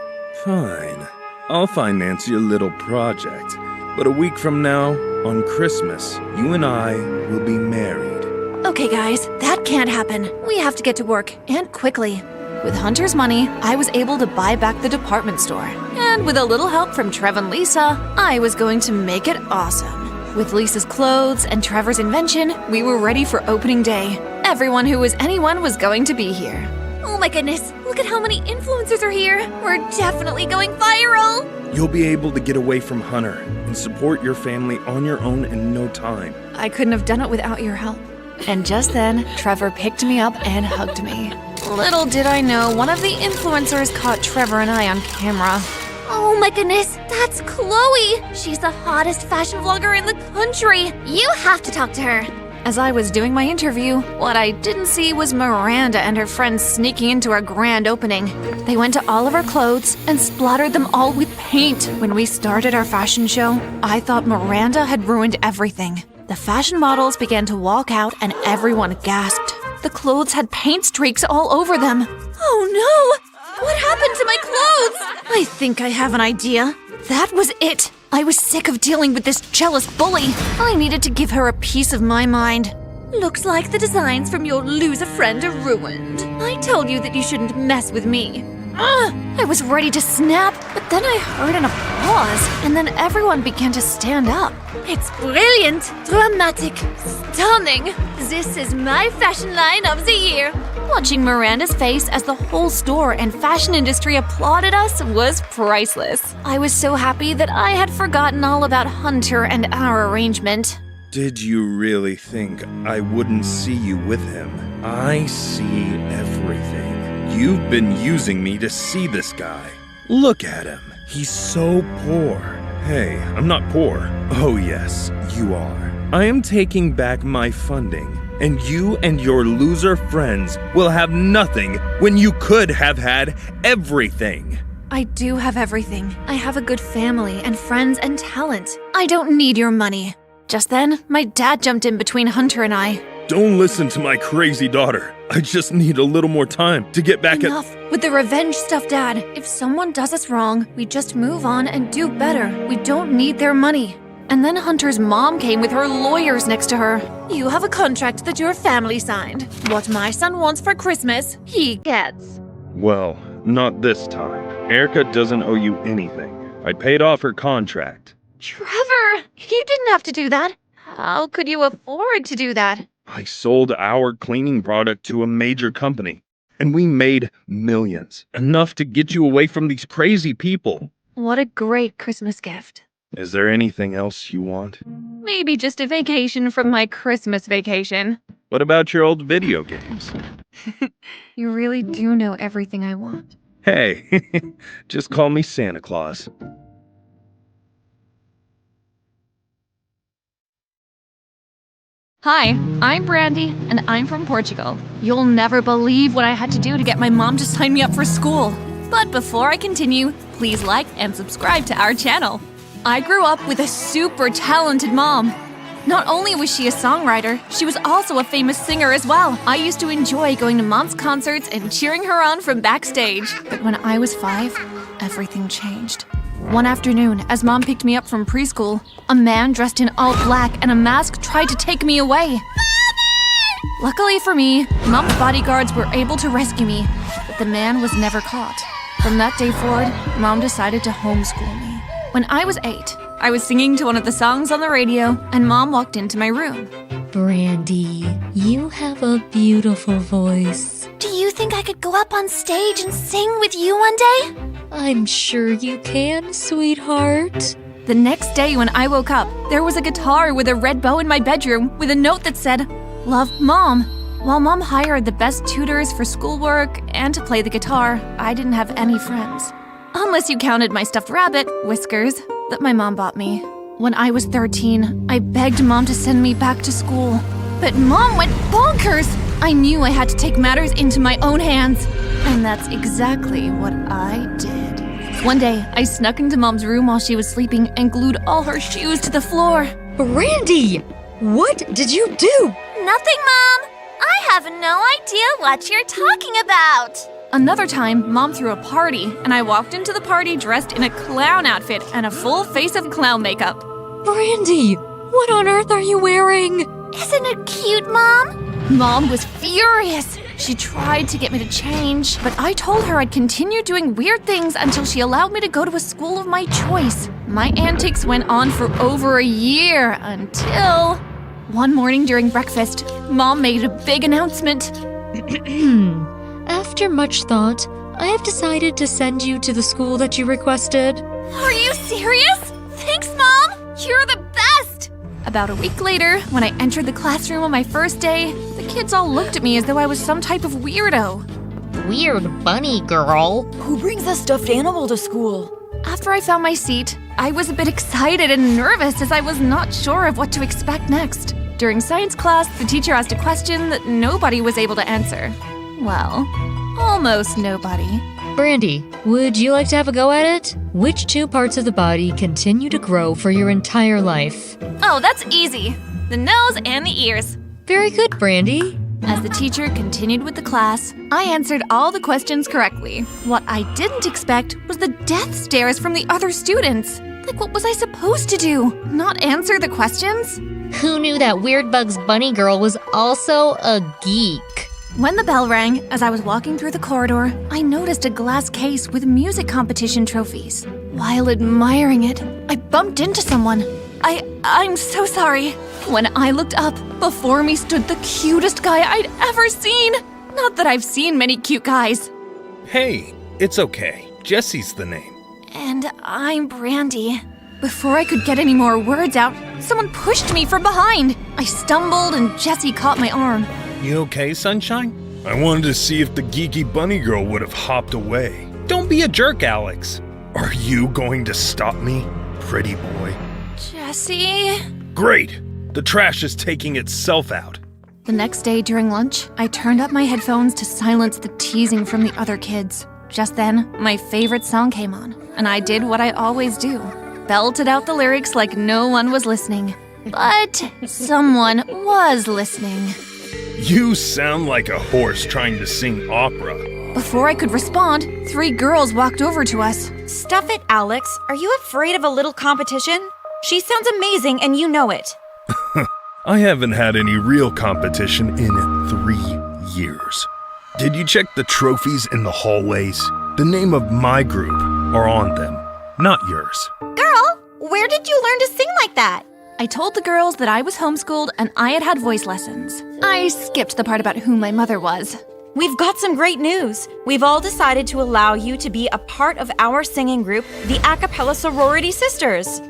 Fine. I'll finance your little project. But a week from now, on Christmas, you and I will be married. Okay, guys, that can't happen. We have to get to work, and quickly. With Hunter's money, I was able to buy back the department store. And with a little help from Trev and Lisa, I was going to make it awesome. With Lisa's clothes and Trevor's invention, we were ready for opening day. Everyone who was anyone was going to be here. Oh my goodness, look at how many influencers are here. We're definitely going viral. You'll be able to get away from Hunter and support your family on your own in no time. I couldn't have done it without your help. And just then, Trevor picked me up and hugged me. Little did I know, one of the influencers caught Trevor and I on camera. Oh my goodness, that's Chloe. She's the hottest fashion vlogger in the country. You have to talk to her. As I was doing my interview, what I didn't see was Miranda and her friends sneaking into our grand opening. They went to all of our clothes and splattered them all with paint. When we started our fashion show, I thought Miranda had ruined everything. The fashion models began to walk out and everyone gasped. The clothes had paint streaks all over them. Oh no! What happened to my clothes? I think I have an idea. That was it. I was sick of dealing with this jealous bully. I needed to give her a piece of my mind. Looks like the designs from your loser friend are ruined. I told you that you shouldn't mess with me. I was ready to snap, but then I heard an applause, and then everyone began to stand up. It's brilliant, dramatic, stunning. This is my fashion line of the year. Watching Miranda's face as the whole store and fashion industry applauded us was priceless. I was so happy that I had forgotten all about Hunter and our arrangement. Did you really think I wouldn't see you with him? I see everything. You've been using me to see this guy. Look at him. He's so poor. Hey, I'm not poor. Oh yes, you are. I am taking back my funding, and you and your loser friends will have nothing when you could have had everything. I do have everything. I have a good family and friends and talent. I don't need your money. Just then, my dad jumped in between Hunter and I. Don't listen to my crazy daughter. I just need a little more time to get back Enough with the revenge stuff, Dad. If someone does us wrong, we just move on and do better. We don't need their money. And then Hunter's mom came with her lawyers next to her. You have a contract that your family signed. What my son wants for Christmas, he gets. Well, not this time. Erica doesn't owe you anything. I paid off her contract. Trevor, you didn't have to do that. How could you afford to do that? I sold our cleaning product to a major company, and we made millions. Enough to get you away from these crazy people. What a great Christmas gift. Is there anything else you want? Maybe just a vacation from my Christmas vacation. What about your old video games? You really do know everything I want. Hey, just call me Santa Claus. Hi, I'm Brandy, and I'm from Portugal. You'll never believe what I had to do to get my mom to sign me up for school. But before I continue, please like and subscribe to our channel. I grew up with a super talented mom. Not only was she a songwriter, she was also a famous singer as well. I used to enjoy going to Mom's concerts and cheering her on from backstage. But when I was 5, everything changed. One afternoon, as Mom picked me up from preschool, a man dressed in all black and a mask tried to take me away. Mommy! Luckily for me, Mom's bodyguards were able to rescue me, but the man was never caught. From that day forward, Mom decided to homeschool me. When I was 8, I was singing to one of the songs on the radio, and Mom walked into my room. Brandy, you have a beautiful voice. Do you think I could go up on stage and sing with you one day? I'm sure you can, sweetheart. The next day when I woke up, there was a guitar with a red bow in my bedroom with a note that said, "Love, Mom." While Mom hired the best tutors for schoolwork and to play the guitar, I didn't have any friends. Unless you counted my stuffed rabbit, Whiskers, that my mom bought me. When I was 13, I begged Mom to send me back to school. But Mom went bonkers! I knew I had to take matters into my own hands. And that's exactly what I did. One day, I snuck into Mom's room while she was sleeping and glued all her shoes to the floor. Brandy! What did you do? Nothing, Mom. I have no idea what you're talking about. Another time, Mom threw a party, and I walked into the party dressed in a clown outfit and a full face of clown makeup. Brandy! What on earth are you wearing? Isn't it cute, Mom? Mom was furious. She tried to get me to change, but I told her I'd continue doing weird things until she allowed me to go to a school of my choice. My antics went on for over a year until... One morning during breakfast, Mom made a big announcement. After much thought, I have decided to send you to the school that you requested. Are you serious? Thanks, Mom. You're the best. About a week later, when I entered the classroom on my first day, the kids all looked at me as though I was some type of weirdo. Weird bunny girl. Who brings a stuffed animal to school? After I found my seat, I was a bit excited and nervous as I was not sure of what to expect next. During science class, the teacher asked a question that nobody was able to answer. Well, almost nobody. Brandy, would you like to have a go at it? Which two parts of the body continue to grow for your entire life? Oh, that's easy. The nose and the ears. Very good, Brandy. As the teacher continued with the class, I answered all the questions correctly. What I didn't expect was the death stares from the other students. Like, what was I supposed to do? Not answer the questions? Who knew that Weird Bugs bunny girl was also a geek? When the bell rang, as I was walking through the corridor, I noticed a glass case with music competition trophies. While admiring it, I bumped into someone. I'm so sorry. When I looked up, before me stood the cutest guy I'd ever seen. Not that I've seen many cute guys. Hey, it's okay. Jesse's the name. And I'm Brandy. Before I could get any more words out, someone pushed me from behind. I stumbled and Jesse caught my arm. You okay, Sunshine? I wanted to see if the geeky bunny girl would have hopped away. Don't be a jerk, Alex. Are you going to stop me, pretty boy? Jesse? Great! The trash is taking itself out. The next day during lunch, I turned up my headphones to silence the teasing from the other kids. Just then, my favorite song came on, and I did what I always do. Belted out the lyrics like no one was listening. But someone was listening. You sound like a horse trying to sing opera. Before I could respond, 3 girls walked over to us. Stuff it, Alex. Are you afraid of a little competition? She sounds amazing and you know it. I haven't had any real competition in 3 years. Did you check the trophies in the hallways? The name of my group are on them, not yours. Girl, where did you learn to sing like that? I told the girls that I was homeschooled and I had had voice lessons. I skipped the part about who my mother was. We've got some great news. We've all decided to allow you to be a part of our singing group, the a cappella sorority sisters.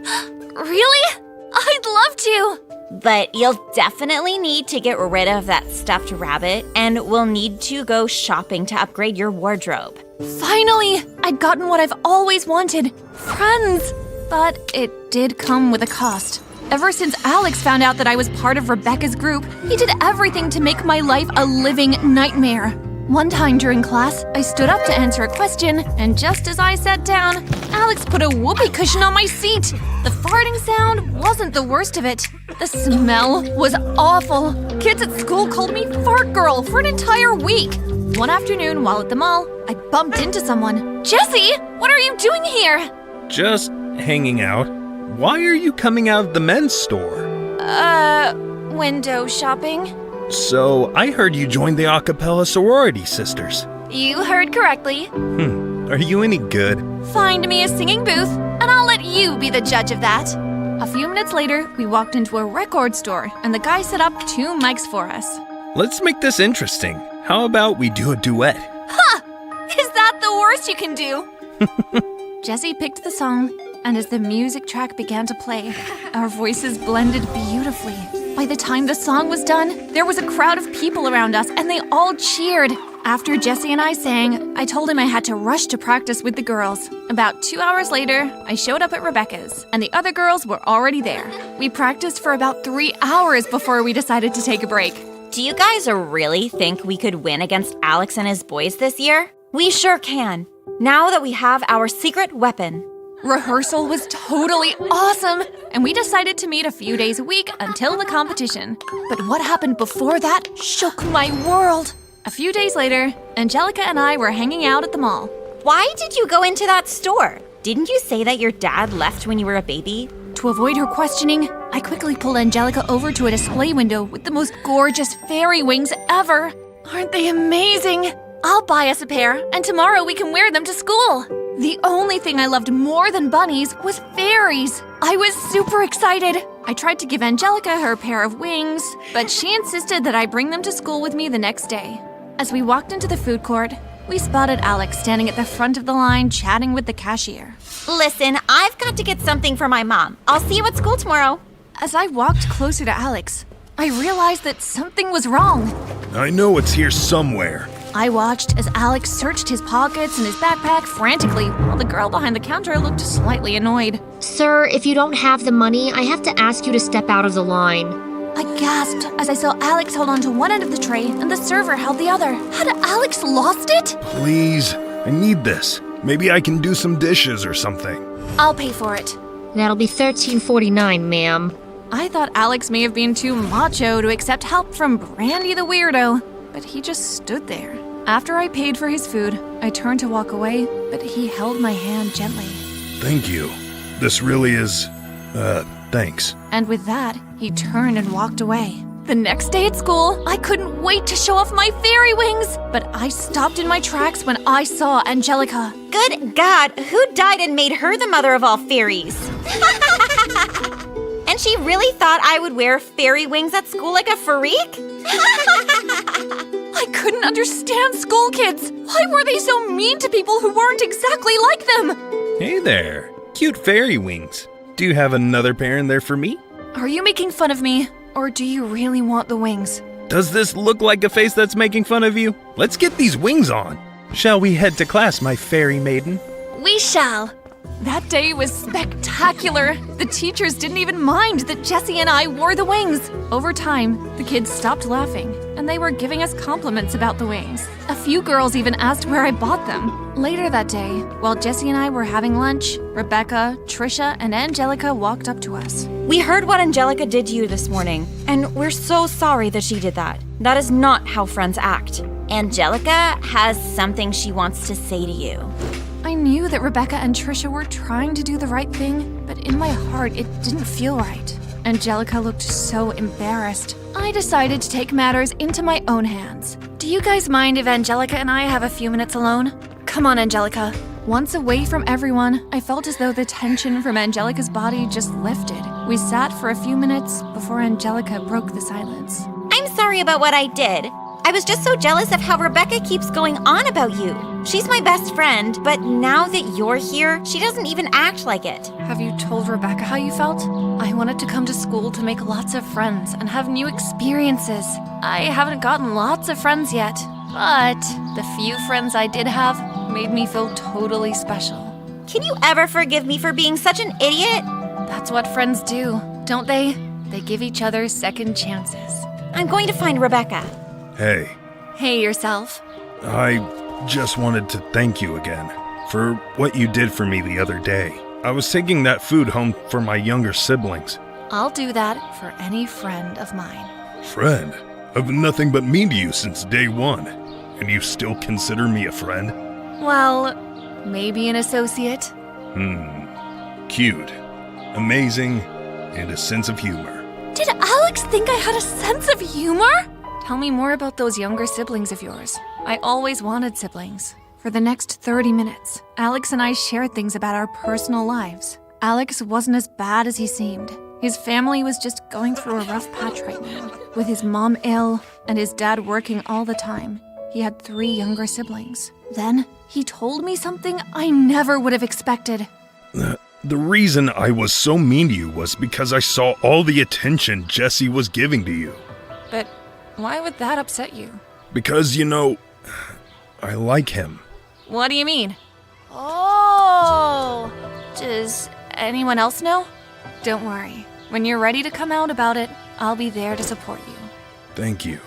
Really? I'd love to. But you'll definitely need to get rid of that stuffed rabbit, and we'll need to go shopping to upgrade your wardrobe. Finally! I'd gotten what I've always wanted. Friends! But it did come with a cost. Ever since Alex found out that I was part of Rebecca's group, he did everything to make my life a living nightmare. One time during class, I stood up to answer a question, and just as I sat down, Alex put a whoopee cushion on my seat. The farting sound wasn't the worst of it. The smell was awful. Kids at school called me Fart Girl for an entire week. One afternoon, while at the mall, I bumped into someone. Jesse, what are you doing here? Just hanging out. Why are you coming out of the men's store? Window shopping. So, I heard you joined the a cappella sorority sisters. You heard correctly. Are you any good? Find me a singing booth, and I'll let you be the judge of that. A few minutes later, we walked into a record store, and the guy set up 2 mics for us. Let's make this interesting. How about we do a duet? Is that the worst you can do? Jesse picked the song, and as the music track began to play, our voices blended beautifully. By the time the song was done, there was a crowd of people around us and they all cheered. After Jesse and I sang, I told him I had to rush to practice with the girls. About 2 hours later, I showed up at Rebecca's, and the other girls were already there. We practiced for about 3 hours before we decided to take a break. Do you guys really think we could win against Alex and his boys this year? We sure can, now that we have our secret weapon. Rehearsal was totally awesome, and we decided to meet a few days a week until the competition. But what happened before that shook my world. A few days later, Angelica and I were hanging out at the mall. Why did you go into that store? Didn't you say that your dad left when you were a baby? To avoid her questioning, I quickly pulled Angelica over to a display window with the most gorgeous fairy wings ever. Aren't they amazing? I'll buy us a pair, and tomorrow we can wear them to school. The only thing I loved more than bunnies was fairies. I was super excited. I tried to give Angelica her pair of wings, but she insisted that I bring them to school with me the next day. As we walked into the food court, we spotted Alex standing at the front of the line chatting with the cashier. Listen, I've got to get something for my mom. I'll see you at school tomorrow. As I walked closer to Alex, I realized that something was wrong. I know it's here somewhere. I watched as Alex searched his pockets and his backpack frantically, while the girl behind the counter looked slightly annoyed. Sir, if you don't have the money, I have to ask you to step out of the line. I gasped as I saw Alex hold onto one end of the tray and the server held the other. Had Alex lost it? Please, I need this. Maybe I can do some dishes or something. I'll pay for it. That'll be $13.49, ma'am. I thought Alex may have been too macho to accept help from Brandy the weirdo, but he just stood there. After I paid for his food, I turned to walk away, but he held my hand gently. Thank you. This really is, thanks. And with that, he turned and walked away. The next day at school, I couldn't wait to show off my fairy wings, but I stopped in my tracks when I saw Angelica. Good God, who died and made her the mother of all fairies? And she really thought I would wear fairy wings at school like a freak? I couldn't understand school kids. Why were they so mean to people who weren't exactly like them? Hey there. Cute fairy wings. Do you have another pair in there for me? Are you making fun of me, or do you really want the wings? Does this look like a face that's making fun of you? Let's get these wings on. Shall we head to class, my fairy maiden? We shall. That day was spectacular. The teachers didn't even mind that Jessie and I wore the wings. Over time, the kids stopped laughing, and they were giving us compliments about the wings. A few girls even asked where I bought them. Later that day, while Jessie and I were having lunch, Rebecca, Trisha, and Angelica walked up to us. We heard what Angelica did to you this morning, and we're so sorry that she did that. That is not how friends act. Angelica has something she wants to say to you. I knew that Rebecca and Trisha were trying to do the right thing, but in my heart, it didn't feel right. Angelica looked so embarrassed. I decided to take matters into my own hands. Do you guys mind if Angelica and I have a few minutes alone? Come on, Angelica. Once away from everyone, I felt as though the tension from Angelica's body just lifted. We sat for a few minutes before Angelica broke the silence. I'm sorry about what I did. I was just so jealous of how Rebecca keeps going on about you. She's my best friend, but now that you're here, she doesn't even act like it. Have you told Rebecca how you felt? I wanted to come to school to make lots of friends and have new experiences. I haven't gotten lots of friends yet, but the few friends I did have made me feel totally special. Can you ever forgive me for being such an idiot? That's what friends do, don't they? They give each other second chances. I'm going to find Rebecca. Hey, Hey yourself. I just wanted to thank you again for what you did for me the other day. I was taking that food home for my younger siblings. I'll do that for any friend of mine. Friend? I've been nothing but mean to you since day one, and you still consider me a friend? Well, maybe an associate. Cute, amazing, and a sense of humor. Did Alex think I had a sense of humor? Tell me more about those younger siblings of yours. I always wanted siblings. For the next 30 minutes, Alex and I shared things about our personal lives. Alex wasn't as bad as he seemed. His family was just going through a rough patch right now. With his mom ill and his dad working all the time, he had 3 younger siblings. Then, he told me something I never would have expected. The reason I was so mean to you was because I saw all the attention Jesse was giving to you. But why would that upset you? Because, I like him. What do you mean? Oh! Does anyone else know? Don't worry. When you're ready to come out about it, I'll be there to support you. Thank you.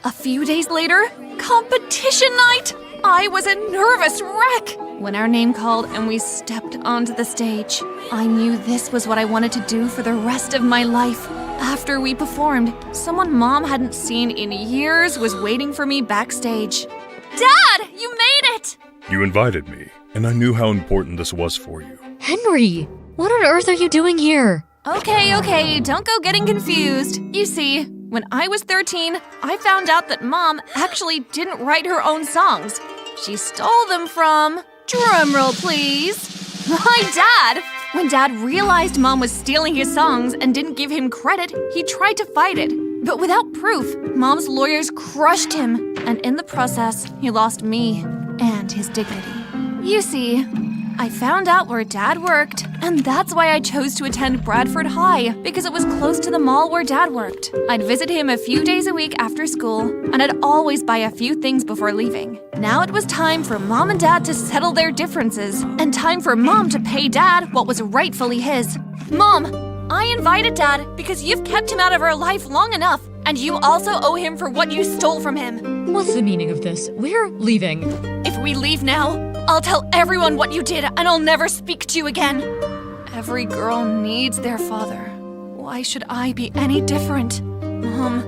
A few days later, competition night! I was a nervous wreck! When our name called and we stepped onto the stage, I knew this was what I wanted to do for the rest of my life. After we performed, someone Mom hadn't seen in years was waiting for me backstage. Dad, you made it! You invited me, and I knew how important this was for you. Henry, what on earth are you doing here? Okay, don't go getting confused. You see, when I was 13, I found out that Mom actually didn't write her own songs. She stole them from, drumroll please, my dad. When Dad realized Mom was stealing his songs and didn't give him credit, he tried to fight it. But without proof, Mom's lawyers crushed him, and in the process, he lost me and his dignity. You see, I found out where Dad worked, and that's why I chose to attend Bradford High, because it was close to the mall where Dad worked. I'd visit him a few days a week after school, and I'd always buy a few things before leaving. Now it was time for Mom and Dad to settle their differences, and time for Mom to pay Dad what was rightfully his. Mom, I invited Dad because you've kept him out of our life long enough, and you also owe him for what you stole from him. What's the meaning of this? We're leaving. If we leave now, I'll tell everyone what you did, and I'll never speak to you again. Every girl needs their father. Why should I be any different? Mom,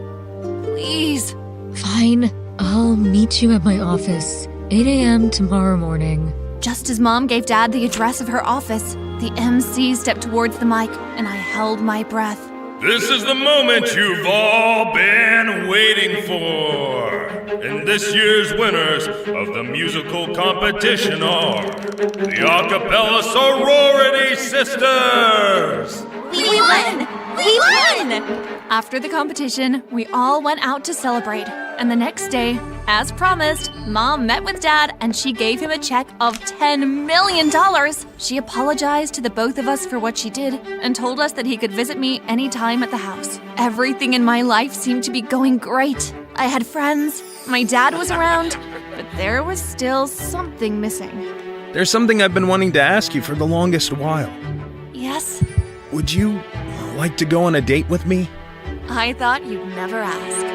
please. Fine. I'll meet you at my office, 8 a.m. tomorrow morning. Just as Mom gave Dad the address of her office, the MC stepped towards the mic, and I held my breath. This is the moment you've all been waiting for. And this year's winners of the musical competition are the a cappella sorority sisters. We won! We won! After the competition, we all went out to celebrate. And the next day, as promised, Mom met with Dad and she gave him a check of $10 million. She apologized to the both of us for what she did and told us that he could visit me anytime at the house. Everything in my life seemed to be going great. I had friends, my dad was around, but there was still something missing. There's something I've been wanting to ask you for the longest while. Yes? Would you like to go on a date with me? I thought you'd never ask.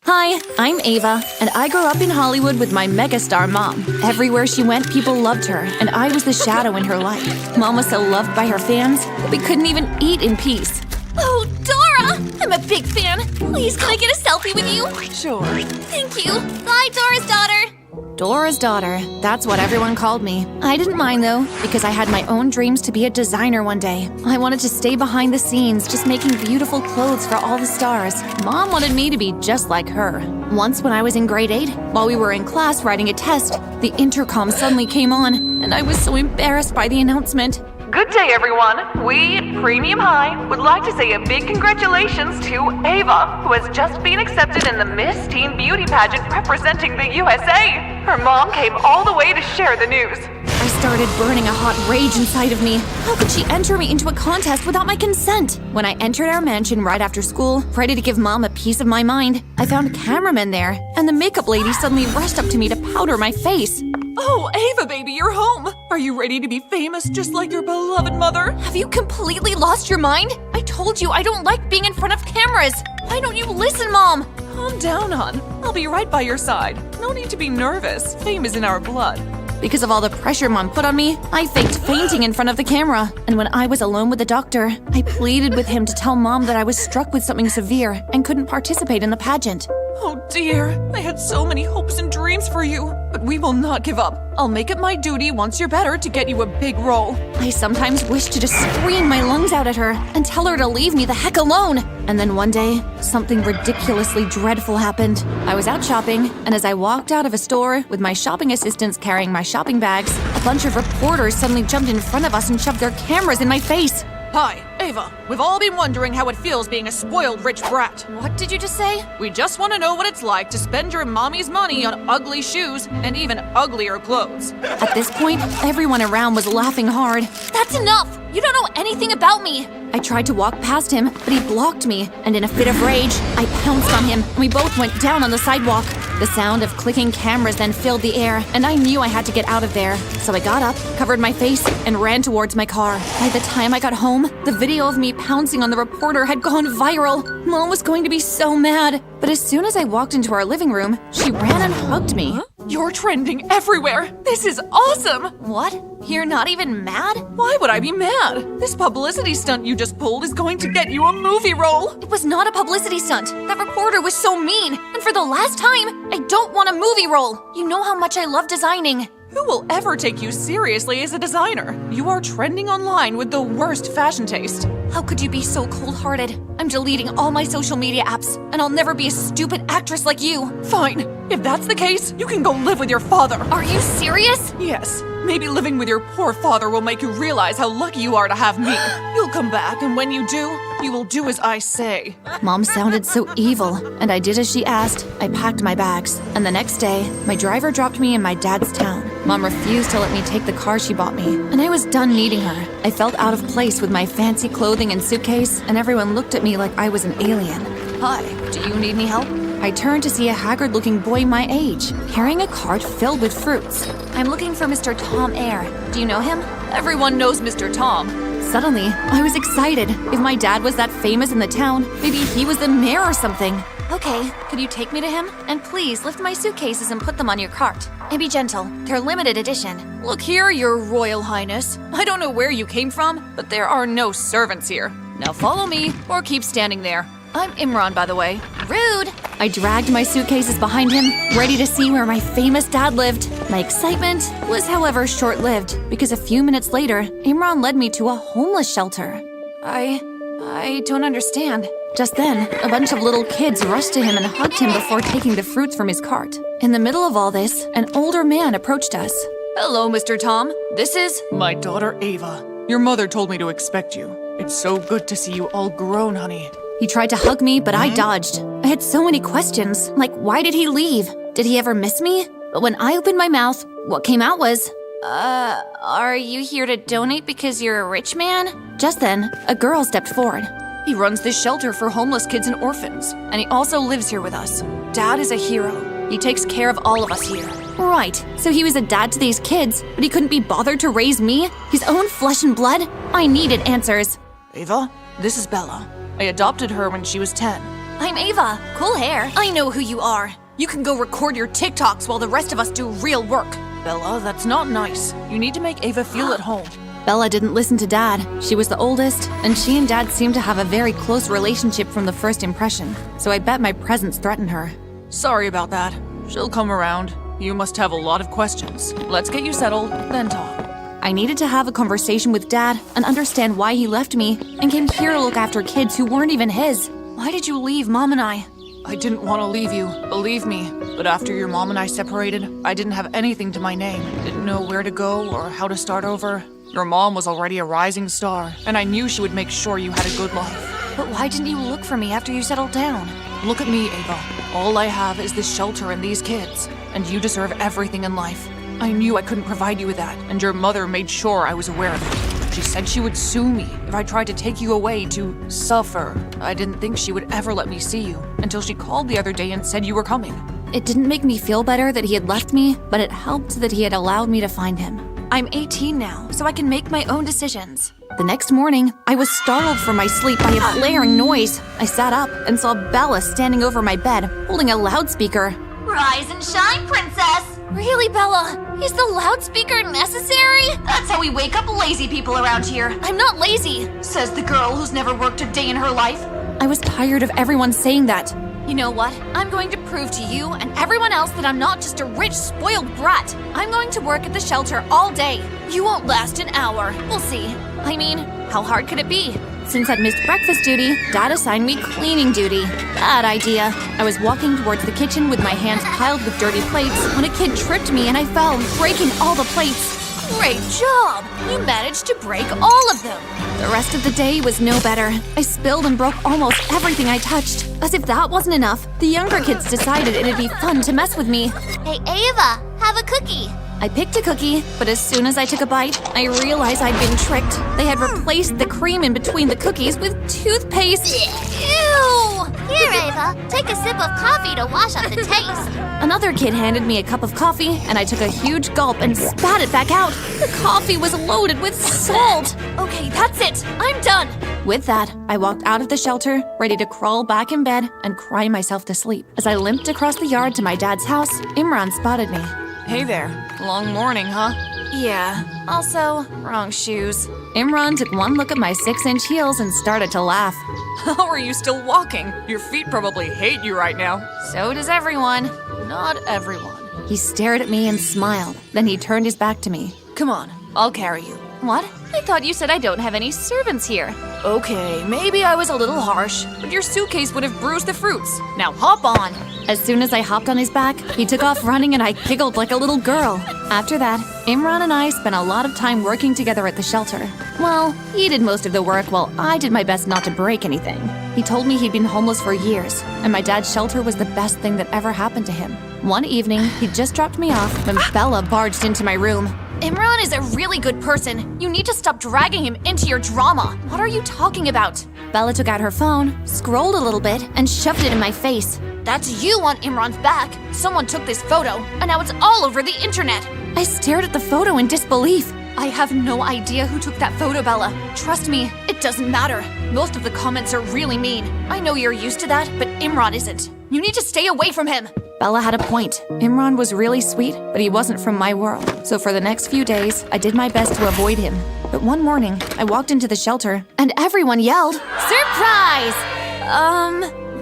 Hi, I'm Ava, and I grew up in Hollywood with my megastar mom. Everywhere she went, people loved her, and I was the shadow in her life. Mom was so loved by her fans that we couldn't even eat in peace. Oh, Dora! I'm a big fan. Please, can I get a selfie with you? Sure. Thank you. Bye, Dora's daughter. Dora's daughter, that's what everyone called me. I didn't mind though, because I had my own dreams to be a designer one day. I wanted to stay behind the scenes, just making beautiful clothes for all the stars. Mom wanted me to be just like her. Once when I was in grade 8, while we were in class writing a test, the intercom suddenly came on, and I was so embarrassed by the announcement. Good day, everyone. We at Premium High would like to say a big congratulations to Ava, who has just been accepted in the Miss Teen Beauty pageant representing the USA. Her mom came all the way to share the news. I started burning a hot rage inside of me. How could she enter me into a contest without my consent? When I entered our mansion right after school, ready to give Mom a piece of my mind, I found a cameraman there, and the makeup lady suddenly rushed up to me to powder my face. Oh, Ava, baby, you're home. Are you ready to be famous just like your beloved mother? Have you completely lost your mind? I told you I don't like being in front of cameras. Why don't you listen, Mom? Calm down, hon. I'll be right by your side. No need to be nervous. Fame is in our blood. Because of all the pressure Mom put on me, I faked fainting in front of the camera. And when I was alone with the doctor, I pleaded with him to tell Mom that I was struck with something severe and couldn't participate in the pageant. Oh dear, I had so many hopes and dreams for you, but we will not give up. I'll make it my duty once you're better to get you a big role. I sometimes wish to just scream my lungs out at her and tell her to leave me the heck alone. And then one day, something ridiculously dreadful happened. I was out shopping, and as I walked out of a store with my shopping assistants carrying my shopping bags, a bunch of reporters suddenly jumped in front of us and shoved their cameras in my face. Hi, Ava, we've all been wondering how it feels being a spoiled rich brat. What did you just say? We just want to know what it's like to spend your mommy's money on ugly shoes and even uglier clothes. At this point, everyone around was laughing hard. That's enough! You don't know anything about me! I tried to walk past him, but he blocked me, and in a fit of rage, I pounced on him, and we both went down on the sidewalk. The sound of clicking cameras then filled the air, and I knew I had to get out of there. So I got up, covered my face, and ran towards my car. By the time I got home, the video of me pouncing on the reporter had gone viral. Mom was going to be so mad. But as soon as I walked into our living room, she ran and hugged me. You're trending everywhere. This is awesome. What? You're not even mad? Why would I be mad? This publicity stunt you just pulled is going to get you a movie role. It was not a publicity stunt. That reporter was so mean. And for the last time, I don't want a movie role. You know how much I love designing. Who will ever take you seriously as a designer? You are trending online with the worst fashion taste. How could you be so cold-hearted? I'm deleting all my social media apps, and I'll never be a stupid actress like you. Fine. If that's the case, you can go live with your father. Are you serious? Yes. Maybe living with your poor father will make you realize how lucky you are to have me. You'll come back, and when you do, you will do as I say. Mom sounded so evil, and I did as she asked. I packed my bags, and the next day, my driver dropped me in my dad's town. Mom refused to let me take the car she bought me, and I was done needing her. I felt out of place with my fancy clothing and suitcase, and everyone looked at me like I was an alien. Hi, do you need any help? I turned to see a haggard-looking boy my age, carrying a cart filled with fruits. I'm looking for Mr. Tom Ayer. Do you know him? Everyone knows Mr. Tom. Suddenly, I was excited. If my dad was that famous in the town, maybe he was the mayor or something. Okay, could you take me to him? And please lift my suitcases and put them on your cart. And be gentle. They're limited edition. Look here, your royal highness. I don't know where you came from, but there are no servants here. Now follow me, or keep standing there. I'm Imran, by the way. Rude! I dragged my suitcases behind him, ready to see where my famous dad lived. My excitement was, however, short-lived, because a few minutes later, Imran led me to a homeless shelter. I don't understand. Just then, a bunch of little kids rushed to him and hugged him before taking the fruits from his cart. In the middle of all this, an older man approached us. Hello, Mr. Tom. This is my daughter, Ava. Your mother told me to expect you. It's so good to see you all grown, honey. He tried to hug me, but I dodged. I had so many questions, like why did he leave? Did he ever miss me? But when I opened my mouth, what came out was, Are you here to donate because you're a rich man? Just then, a girl stepped forward. He runs this shelter for homeless kids and orphans, and he also lives here with us. Dad is a hero. He takes care of all of us here. Right, so he was a dad to these kids, but he couldn't be bothered to raise me? His own flesh and blood? I needed answers. Ava, this is Bella. I adopted her when she was 10. I'm Ava. Cool hair. I know who you are. You can go record your TikToks while the rest of us do real work. Bella, that's not nice. You need to make Ava feel at home. Bella didn't listen to Dad. She was the oldest, and she and Dad seemed to have a very close relationship from the first impression, so I bet my presence threatened her. Sorry about that. She'll come around. You must have a lot of questions. Let's get you settled, then talk. I needed to have a conversation with Dad and understand why he left me and came here to look after kids who weren't even his. Why did you leave Mom and I? I didn't want to leave you, believe me. But after your mom and I separated, I didn't have anything to my name. Didn't know where to go or how to start over. Your mom was already a rising star, and I knew she would make sure you had a good life. But why didn't you look for me after you settled down? Look at me, Ava. All I have is this shelter and these kids, and you deserve everything in life. I knew I couldn't provide you with that, and your mother made sure I was aware of it. She said she would sue me if I tried to take you away to suffer. I didn't think she would ever let me see you, until she called the other day and said you were coming. It didn't make me feel better that he had left me, but it helped that he had allowed me to find him. I'm 18 now, so I can make my own decisions. The next morning, I was startled from my sleep by a blaring noise. I sat up and saw Bella standing over my bed, holding a loudspeaker. Rise and shine, princess! Really, Bella? Is the loudspeaker necessary? That's how we wake up lazy people around here. I'm not lazy, Says the girl who's never worked a day in her life. I was tired of everyone saying that. You know what? I'm going to prove to you and everyone else that I'm not just a rich, spoiled brat. I'm going to work at the shelter all day. You won't last an hour. We'll see. I mean, how hard could it be? Since I'd missed breakfast duty, Dad assigned me cleaning duty. Bad idea. I was walking towards the kitchen with my hands piled with dirty plates when a kid tripped me and I fell, breaking all the plates. Great job! You managed to break all of them. The rest of the day was no better. I spilled and broke almost everything I touched. As if that wasn't enough, the younger kids decided it'd be fun to mess with me. Hey, Ava, have a cookie. I picked a cookie, but as soon as I took a bite, I realized I'd been tricked. They had replaced the cream in between the cookies with toothpaste. Ew! Here, Ava, take a sip of coffee to wash off the taste. Another kid handed me a cup of coffee, and I took a huge gulp and spat it back out. The coffee was loaded with salt. Okay, that's it. I'm done. With that, I walked out of the shelter, ready to crawl back in bed and cry myself to sleep. As I limped across the yard to my dad's house, Imran spotted me. Hey there. Long morning, huh? Yeah, also, wrong shoes. Imran took one look at my 6-inch heels and started to laugh. How are you still walking? Your feet probably hate you right now. So does everyone. Not everyone. He stared at me and smiled. Then he turned his back to me. Come on, I'll carry you. What? I thought you said I don't have any servants here. Okay, maybe I was a little harsh, but your suitcase would have bruised the fruits. Now hop on. As soon as I hopped on his back, he took off running and I giggled like a little girl. After that, Imran and I spent a lot of time working together at the shelter. Well, he did most of the work while I did my best not to break anything. He told me he'd been homeless for years, and my dad's shelter was the best thing that ever happened to him. One evening, he just dropped me off when Bella barged into my room. Imran is a really good person. You need to stop dragging him into your drama. What are you talking about? Bella took out her phone, scrolled a little bit, and shoved it in my face. That's you on Imran's back. Someone took this photo, and now it's all over the internet. I stared at the photo in disbelief. I have no idea who took that photo, Bella. Trust me, it doesn't matter. Most of the comments are really mean. I know you're used to that, but Imran isn't. You need to stay away from him. Bella had a point. Imran was really sweet, but he wasn't from my world. So for the next few days, I did my best to avoid him. But one morning, I walked into the shelter, and everyone yelled, Surprise!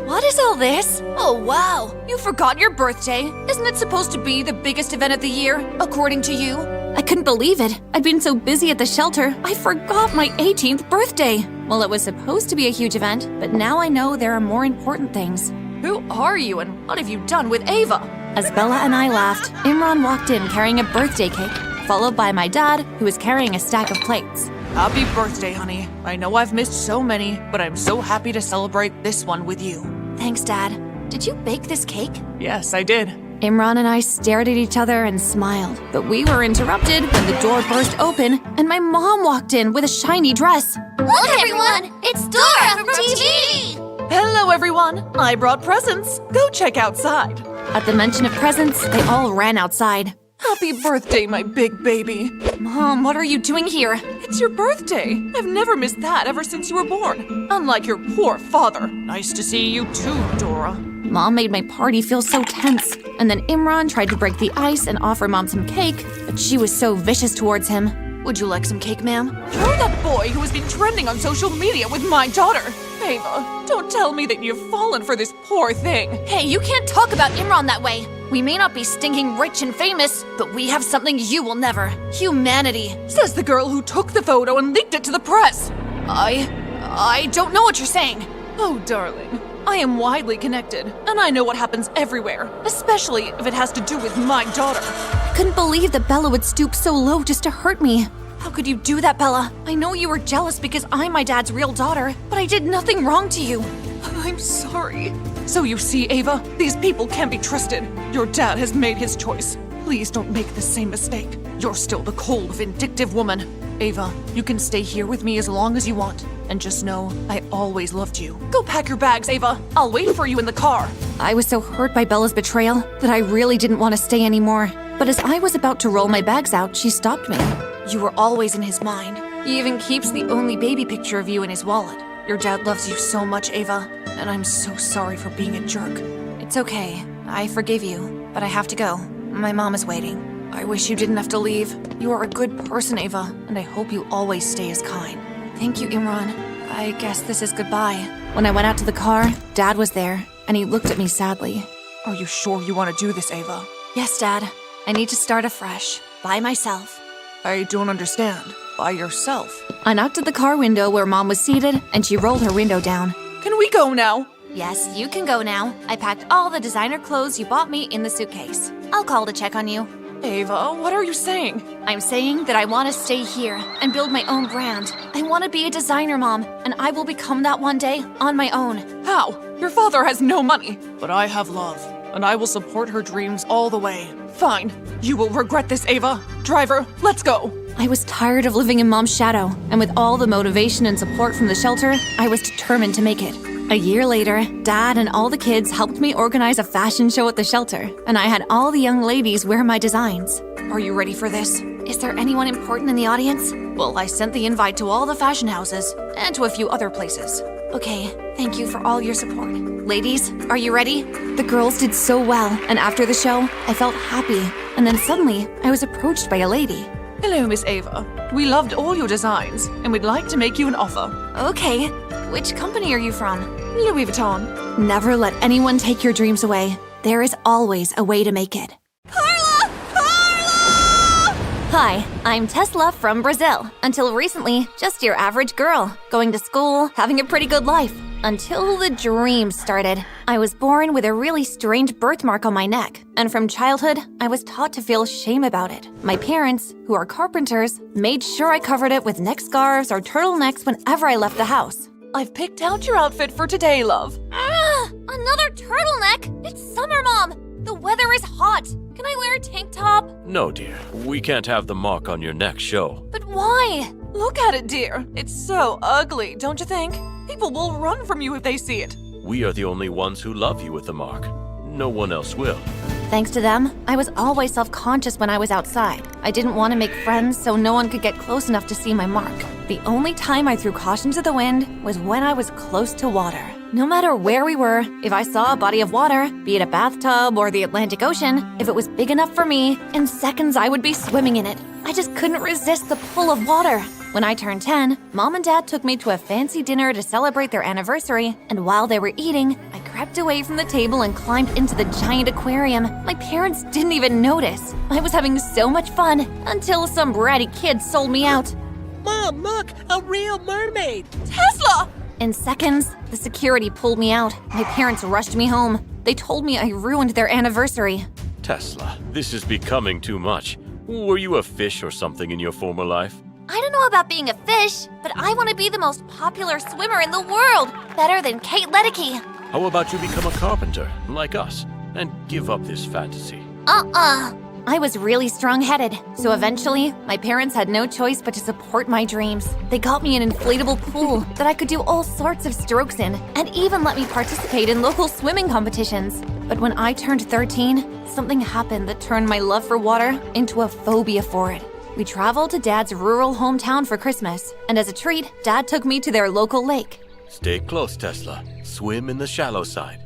What is all this? Oh, wow. You forgot your birthday. Isn't it supposed to be the biggest event of the year, according to you? I couldn't believe it. I'd been so busy at the shelter, I forgot my 18th birthday. Well, it was supposed to be a huge event, but now I know there are more important things. Who are you and what have you done with Ava? As Bella and I laughed, Imran walked in carrying a birthday cake, followed by my dad, who was carrying a stack of plates. Happy birthday, honey. I know I've missed so many, but I'm so happy to celebrate this one with you. Thanks, Dad. Did you bake this cake? Yes, I did. Imran and I stared at each other and smiled, but we were interrupted when the door burst open and my mom walked in with a shiny dress. Look, everyone! It's Dora from TV! Hello, everyone. I brought presents. Go check outside. At the mention of presents, they all ran outside. Happy birthday, my big baby. Mom, what are you doing here? It's your birthday. I've never missed that ever since you were born. Unlike your poor father. Nice to see you too, Dora. Mom made my party feel so tense. And then Imran tried to break the ice and offer Mom some cake, but she was so vicious towards him. Would you like some cake, ma'am? You're that boy who has been trending on social media with my daughter. Ava, don't tell me that you've fallen for this poor thing. Hey, you can't talk about Imran that way. We may not be stinking rich and famous, but we have something you will never. Humanity. Says the girl who took the photo and leaked it to the press. I don't know what you're saying. Oh, darling. I am widely connected, and I know what happens everywhere, especially if it has to do with my daughter. I couldn't believe that Bella would stoop so low just to hurt me. How could you do that, Bella? I know you were jealous because I'm my dad's real daughter, but I did nothing wrong to you. I'm sorry. So you see, Ava, these people can't be trusted. Your dad has made his choice. Please don't make the same mistake. You're still the cold, vindictive woman. Ava, you can stay here with me as long as you want. And just know, I always loved you. Go pack your bags, Ava. I'll wait for you in the car. I was so hurt by Bella's betrayal that I really didn't want to stay anymore. But as I was about to roll my bags out, she stopped me. You were always in his mind. He even keeps the only baby picture of you in his wallet. Your dad loves you so much, Ava, and I'm so sorry for being a jerk. It's okay. I forgive you, but I have to go. My mom is waiting. I wish you didn't have to leave. You are a good person, Ava, and I hope you always stay as kind. Thank you, Imran. I guess this is goodbye. When I went out to the car, Dad was there, and he looked at me sadly. Are you sure you want to do this, Ava? Yes, Dad. I need to start afresh, by myself. I don't understand. By yourself? I knocked at the car window where Mom was seated, and she rolled her window down. Can we go now? Yes, you can go now. I packed all the designer clothes you bought me in the suitcase. I'll call to check on you. Ava, what are you saying? I'm saying that I want to stay here and build my own brand. I want to be a designer, Mom, and I will become that one day on my own. How? Your father has no money. But I have love, and I will support her dreams all the way. Fine. You will regret this, Ava. Driver, let's go. I was tired of living in Mom's shadow, and with all the motivation and support from the shelter, I was determined to make it. A year later, Dad and all the kids helped me organize a fashion show at the shelter, and I had all the young ladies wear my designs. Are you ready for this? Is there anyone important in the audience? Well, I sent the invite to all the fashion houses and to a few other places. Okay, thank you for all your support. Ladies, are you ready? The girls did so well, and after the show, I felt happy. And then suddenly, I was approached by a lady. Hello, Miss Ava. We loved all your designs, and we'd like to make you an offer. Okay, which company are you from? Louis Vuitton. Never let anyone take your dreams away. There is always a way to make it. Carla! Carla! Hi, I'm Tesla from Brazil. Until recently, just your average girl, going to school, having a pretty good life. Until the dreams started. I was born with a really strange birthmark on my neck, and from childhood, I was taught to feel shame about it. My parents, who are carpenters, made sure I covered it with neck scarves or turtlenecks whenever I left the house. I've picked out your outfit for today, love. Another turtleneck? It's summer, Mom. The weather is hot. Can I wear a tank top? No, dear. We can't have the mark on your neck show. But why? Look at it, dear. It's so ugly, don't you think? People will run from you if they see it. We are the only ones who love you with the mark. No one else will. Thanks to them, I was always self-conscious when I was outside. I didn't want to make friends so no one could get close enough to see my mark. The only time I threw caution to the wind was when I was close to water. No matter where we were, if I saw a body of water, be it a bathtub or the Atlantic Ocean, if it was big enough for me, in seconds I would be swimming in it. I just couldn't resist the pull of water. When I turned 10, Mom and Dad took me to a fancy dinner to celebrate their anniversary, and while they were eating, I crept away from the table and climbed into the giant aquarium. My parents didn't even notice. I was having so much fun until some bratty kid sold me out. Mom, look, a real mermaid. Tesla! In seconds, the security pulled me out. My parents rushed me home. They told me I ruined their anniversary. Tesla, this is becoming too much. Were you a fish or something in your former life? I don't know about being a fish, but I want to be the most popular swimmer in the world. Better than Kate Ledecky. How about you become a carpenter, like us, and give up this fantasy? I was really strong-headed, so eventually, my parents had no choice but to support my dreams. They got me an inflatable pool that I could do all sorts of strokes in, and even let me participate in local swimming competitions. But when I turned 13, something happened that turned my love for water into a phobia for it. We traveled to Dad's rural hometown for Christmas, and as a treat, Dad took me to their local lake. Stay close, Tesla. Swim in the shallow side.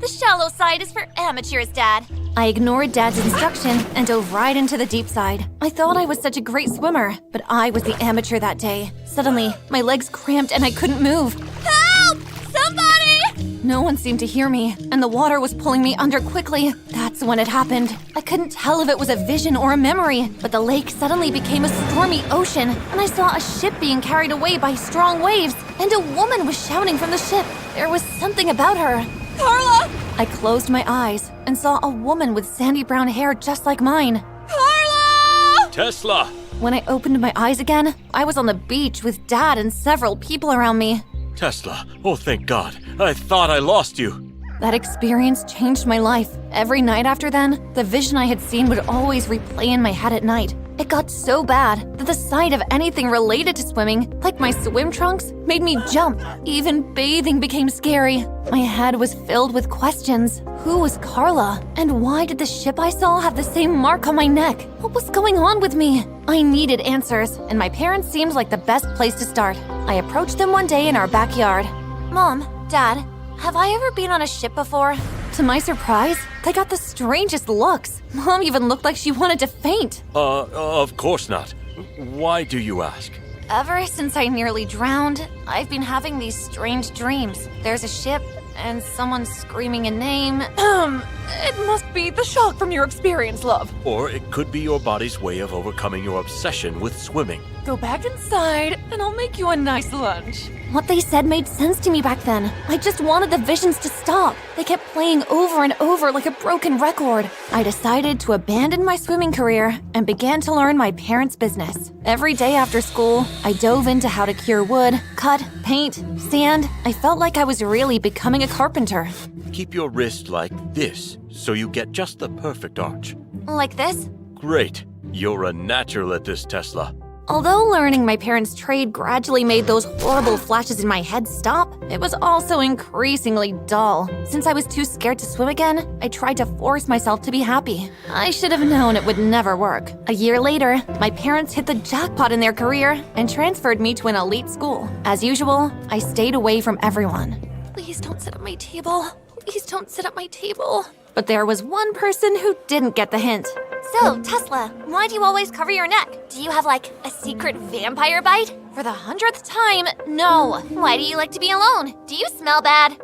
The shallow side is for amateurs, Dad. I ignored Dad's instruction and dove right into the deep side. I thought I was such a great swimmer, but I was the amateur that day. Suddenly, my legs cramped and I couldn't move. Help! Somebody! No one seemed to hear me, and the water was pulling me under quickly. That's when it happened. I couldn't tell if it was a vision or a memory, but the lake suddenly became a stormy ocean, and I saw a ship being carried away by strong waves, and a woman was shouting from the ship. There was something about her. Carla! I closed my eyes and saw a woman with sandy brown hair just like mine. Carla! Tesla! When I opened my eyes again, I was on the beach with Dad and several people around me. Tesla, oh thank God. I thought I lost you. That experience changed my life. Every night after then, the vision I had seen would always replay in my head at night. It got so bad that the sight of anything related to swimming, like my swim trunks, made me jump. Even bathing became scary. My head was filled with questions. Who was Carla? And why did the ship I saw have the same mark on my neck? What was going on with me? I needed answers, and my parents seemed like the best place to start. I approached them one day in our backyard. Mom, Dad, have I ever been on a ship before? To my surprise, they got the strangest looks. Mom even looked like she wanted to faint. Of course not. Why do you ask? Ever since I nearly drowned, I've been having these strange dreams. There's a ship, and someone screaming a name. It must be the shock from your experience, love. Or it could be your body's way of overcoming your obsession with swimming. Go back inside, and I'll make you a nice lunch. What they said made sense to me back then. I just wanted the visions to stop. They kept playing over and over like a broken record. I decided to abandon my swimming career and began to learn my parents' business. Every day after school, I dove into how to cure wood, cut, paint, sand. I felt like I was really becoming a carpenter. Keep your wrist like this, so you get just the perfect arch. Like this? Great. You're a natural at this, Tesla. Although learning my parents' trade gradually made those horrible flashes in my head stop, it was also increasingly dull. Since I was too scared to swim again, I tried to force myself to be happy. I should have known it would never work. A year later, my parents hit the jackpot in their career and transferred me to an elite school. As usual, I stayed away from everyone. Please don't sit at my table. Please don't sit at my table. But there was one person who didn't get the hint. So, Tesla, why do you always cover your neck? Do you have, like, a secret vampire bite? For the 100th time, no. Why do you like to be alone? Do you smell bad?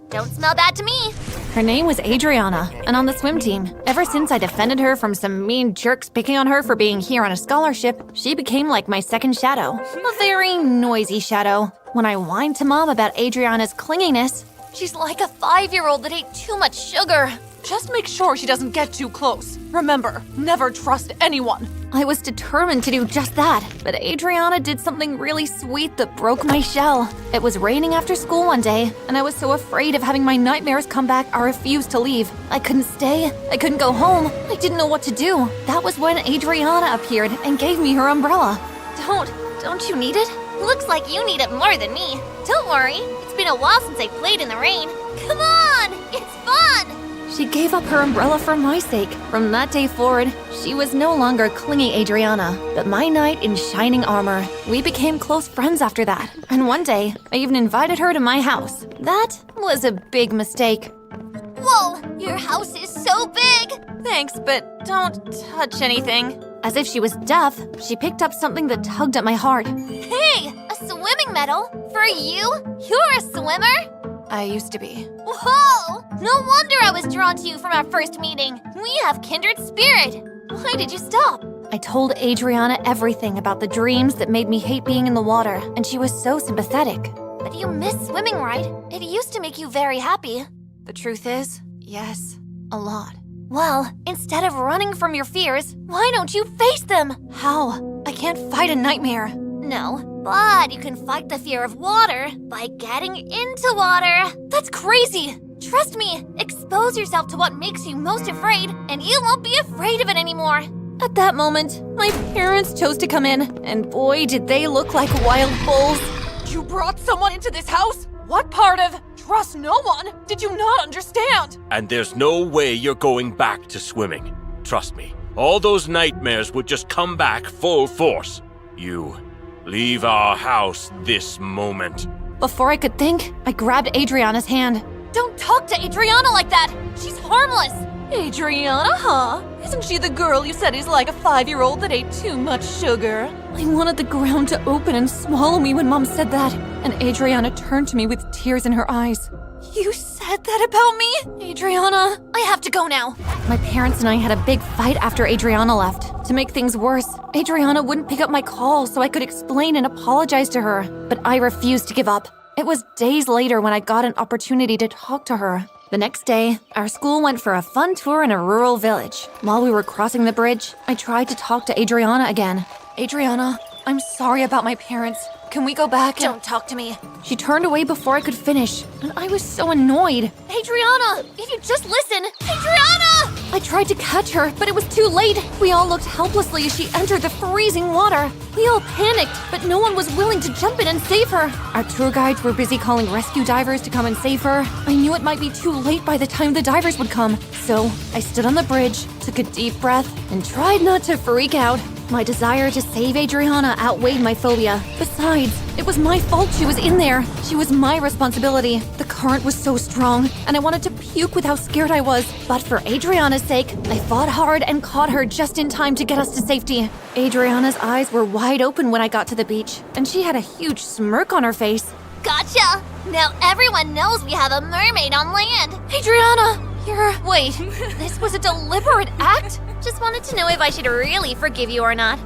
Don't smell bad to me. Her name was Adriana, and on the swim team. Ever since I defended her from some mean jerks picking on her for being here on a scholarship, she became like my second shadow. A very noisy shadow. When I whined to Mom about Adriana's clinginess, she's like a 5-year-old that ate too much sugar. Just make sure she doesn't get too close. Remember, never trust anyone. I was determined to do just that, but Adriana did something really sweet that broke my shell. It was raining after school one day, and I was so afraid of having my nightmares come back, I refused to leave. I couldn't stay. I couldn't go home. I didn't know what to do. That was when Adriana appeared and gave me her umbrella. Don't you need it? Looks like you need it more than me. Don't worry, it's been a while since I played in the rain. Come on, it's fun! She gave up her umbrella for my sake. From that day forward, she was no longer clingy Adriana, but my knight in shining armor. We became close friends after that, and one day, I even invited her to my house. That was a big mistake. Whoa, your house is so big! Thanks, but don't touch anything. As if she was deaf, she picked up something that tugged at my heart. Hey, a swimming medal? For you? You're a swimmer? I used to be. Whoa! No wonder I was drawn to you from our first meeting. We have kindred spirit. Why did you stop? I told Adriana everything about the dreams that made me hate being in the water, and she was so sympathetic. But you miss swimming, right? It used to make you very happy. The truth is, yes, a lot. Well, instead of running from your fears, why don't you face them? How? I can't fight a nightmare. No, but you can fight the fear of water by getting into water. That's crazy! Trust me, expose yourself to what makes you most afraid, and you won't be afraid of it anymore. At that moment, my parents chose to come in, and boy, did they look like wild bulls. You brought someone into this house? What part of trust no one did you not understand? And there's no way you're going back to swimming. Trust me, all those nightmares would just come back full force. You leave our house this moment. Before I could think, I grabbed Adriana's hand. Don't talk to Adriana like that! She's harmless! Adriana, huh? Isn't she the girl you said is like a 5-year-old that ate too much sugar? I wanted the ground to open and swallow me when Mom said that, and Adriana turned to me with tears in her eyes. You said that about me? Adriana, I have to go now. My parents and I had a big fight after Adriana left. To make things worse, Adriana wouldn't pick up my call so I could explain and apologize to her, but I refused to give up. It was days later when I got an opportunity to talk to her. The next day, our school went for a fun tour in a rural village. While we were crossing the bridge, I tried to talk to Adriana again. Adriana, I'm sorry about my parents. Can we go back? Don't talk to me. She turned away before I could finish, and I was so annoyed. Adriana, if you just listen! Adriana! I tried to catch her, but it was too late. We all looked helplessly as she entered the freezing water. We all panicked, but no one was willing to jump in and save her. Our tour guides were busy calling rescue divers to come and save her. I knew it might be too late by the time the divers would come. So I stood on the bridge, took a deep breath, and tried not to freak out. My desire to save Adriana outweighed my phobia. Besides, it was my fault she was in there. She was my responsibility. The current was so strong, and I wanted to puke with how scared I was. But for Adriana's sake, I fought hard and caught her just in time to get us to safety. Adriana's eyes were wide open when I got to the beach, and she had a huge smirk on her face. Gotcha! Now everyone knows we have a mermaid on land. Adriana, Wait, this was a deliberate act? Just wanted to know if I should really forgive you or not.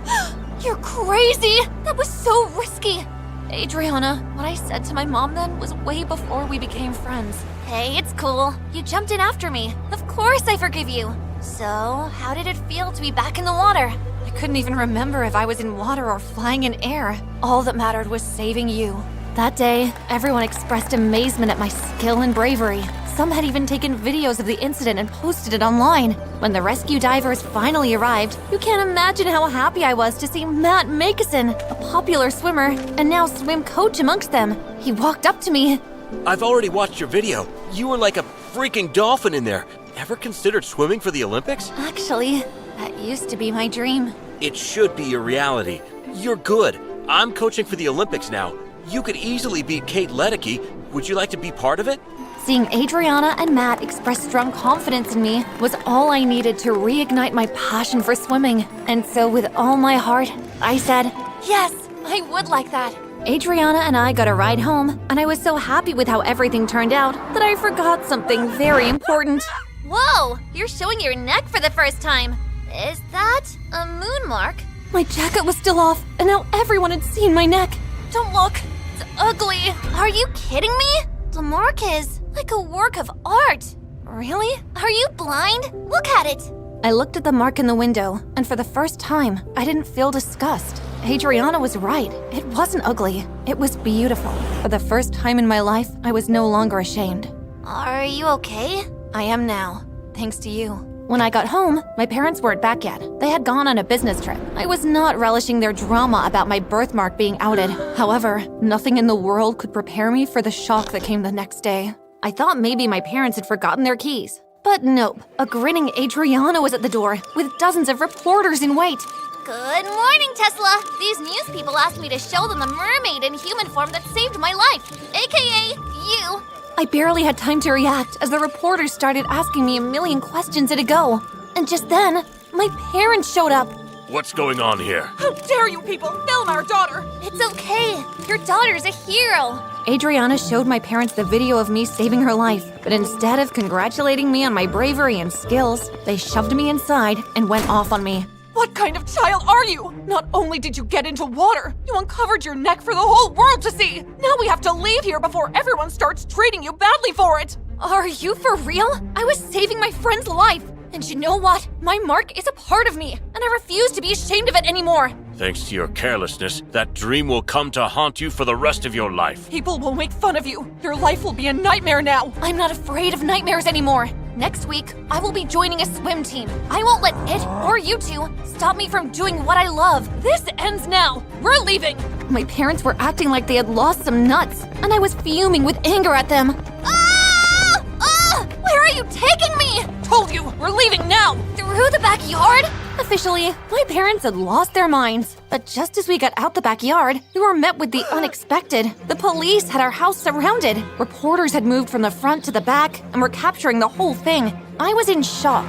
You're crazy! That was so risky! Adriana, what I said to my mom then was way before we became friends. Hey, it's cool. You jumped in after me. Of course I forgive you. So, how did it feel to be back in the water? I couldn't even remember if I was in water or flying in air. All that mattered was saving you. That day, everyone expressed amazement at my skill and bravery. Some had even taken videos of the incident and posted it online. When the rescue divers finally arrived, you can't imagine how happy I was to see Matt Makeson, a popular swimmer, and now swim coach amongst them. He walked up to me. I've already watched your video. You were like a freaking dolphin in there. Ever considered swimming for the Olympics? Actually, that used to be my dream. It should be your reality. You're good. I'm coaching for the Olympics now. You could easily beat Kate Ledecky. Would you like to be part of it? Seeing Adriana and Matt express strong confidence in me was all I needed to reignite my passion for swimming. And so with all my heart, I said, yes, I would like that. Adriana and I got a ride home, and I was so happy with how everything turned out that I forgot something very important. Whoa, you're showing your neck for the first time. Is that a moon mark? My jacket was still off, and now everyone had seen my neck. Don't look, it's ugly. Are you kidding me? The mark is like a work of art. Really? Are you blind? Look at it. I looked at the mark in the window, and for the first time, I didn't feel disgust. Adriana was right. It wasn't ugly. It was beautiful. For the first time in my life, I was no longer ashamed. Are you okay? I am now, thanks to you. When I got home, my parents weren't back yet. They had gone on a business trip. I was not relishing their drama about my birthmark being outed. However, nothing in the world could prepare me for the shock that came the next day. I thought maybe my parents had forgotten their keys. But nope, a grinning Adriana was at the door, with dozens of reporters in wait. Good morning, Tesla. These news people asked me to show them the mermaid in human form that saved my life, aka you. I barely had time to react as the reporters started asking me a million questions at a go. And just then, my parents showed up. What's going on here? How dare you people film our daughter? It's okay. Your daughter's a hero. Adriana showed my parents the video of me saving her life, but instead of congratulating me on my bravery and skills, they shoved me inside and went off on me. What kind of child are you? Not only did you get into water, you uncovered your neck for the whole world to see. Now we have to leave here before everyone starts treating you badly for it. Are you for real? I was saving my friend's life. And you know what? My mark is a part of me, and I refuse to be ashamed of it anymore. Thanks to your carelessness, that dream will come to haunt you for the rest of your life. People will make fun of you. Your life will be a nightmare now. I'm not afraid of nightmares anymore. Next week, I will be joining a swim team. I won't let it, or you two, stop me from doing what I love. This ends now. We're leaving. My parents were acting like they had lost some nuts, and I was fuming with anger at them. Ah! Ah! Where are you taking me? Told you, we're leaving now. Through the backyard? Officially, my parents had lost their minds. But just as we got out the backyard, we were met with the unexpected. The police had our house surrounded. Reporters had moved from the front to the back and were capturing the whole thing. I was in shock.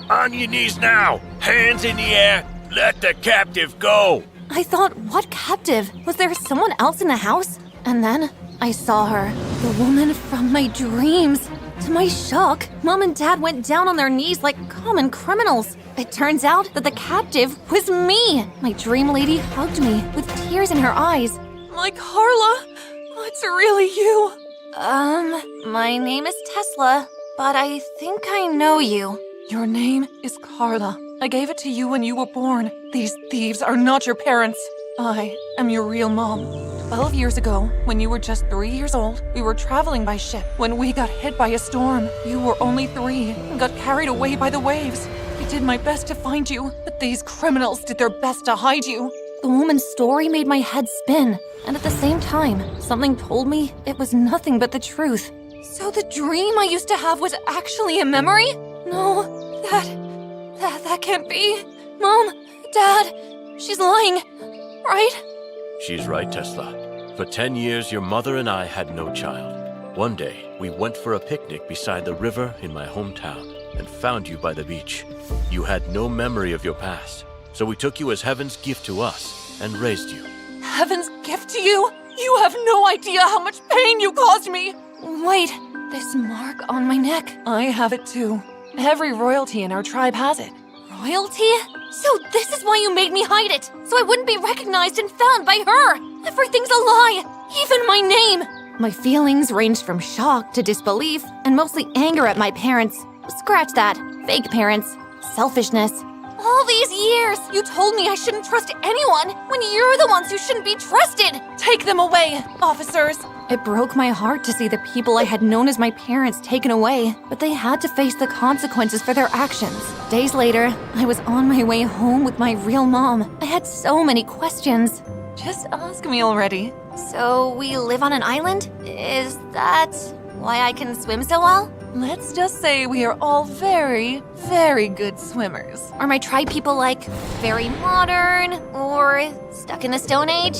On your knees now! Hands in the air! Let the captive go! I thought, what captive? Was there someone else in the house? And then I saw her, the woman from my dreams. To my shock, Mom and Dad went down on their knees like common criminals. It turns out that the captive was me. My dream lady hugged me with tears in her eyes. My Carla, it's really you. My name is Tesla, but I think I know you. Your name is Carla. I gave it to you when you were born. These thieves are not your parents. I am your real mom. 12 years ago, when you were just 3 years old, we were traveling by ship. When we got hit by a storm, you were only 3 and got carried away by the waves. I did my best to find you, but these criminals did their best to hide you. The woman's story made my head spin, and at the same time, something told me it was nothing but the truth. So the dream I used to have was actually a memory? No, that can't be. Mom, Dad, she's lying, right? She's right, Tesla. For 10 years, your mother and I had no child. One day, we went for a picnic beside the river in my hometown and found you by the beach. You had no memory of your past, so we took you as heaven's gift to us and raised you. Heaven's gift to you? You have no idea how much pain you caused me! Wait, this mark on my neck. I have it too. Every royalty in our tribe has it. Royalty? So this is why you made me hide it, so I wouldn't be recognized and found by her. Everything's a lie. even my name! My feelings ranged from shock to disbelief and mostly anger at my parents. Scratch that. Fake parents. Selfishness. All these years, you told me I shouldn't trust anyone when you're the ones who shouldn't be trusted. Take them away, officers. It broke my heart to see the people I had known as my parents taken away, but they had to face the consequences for their actions. Days later, I was on my way home with my real mom. I had so many questions. Just ask me already. So we live on an island? Is that why I can swim so well? Let's just say we are all very, very good swimmers. Are my tribe people, like, very modern or stuck in the Stone Age?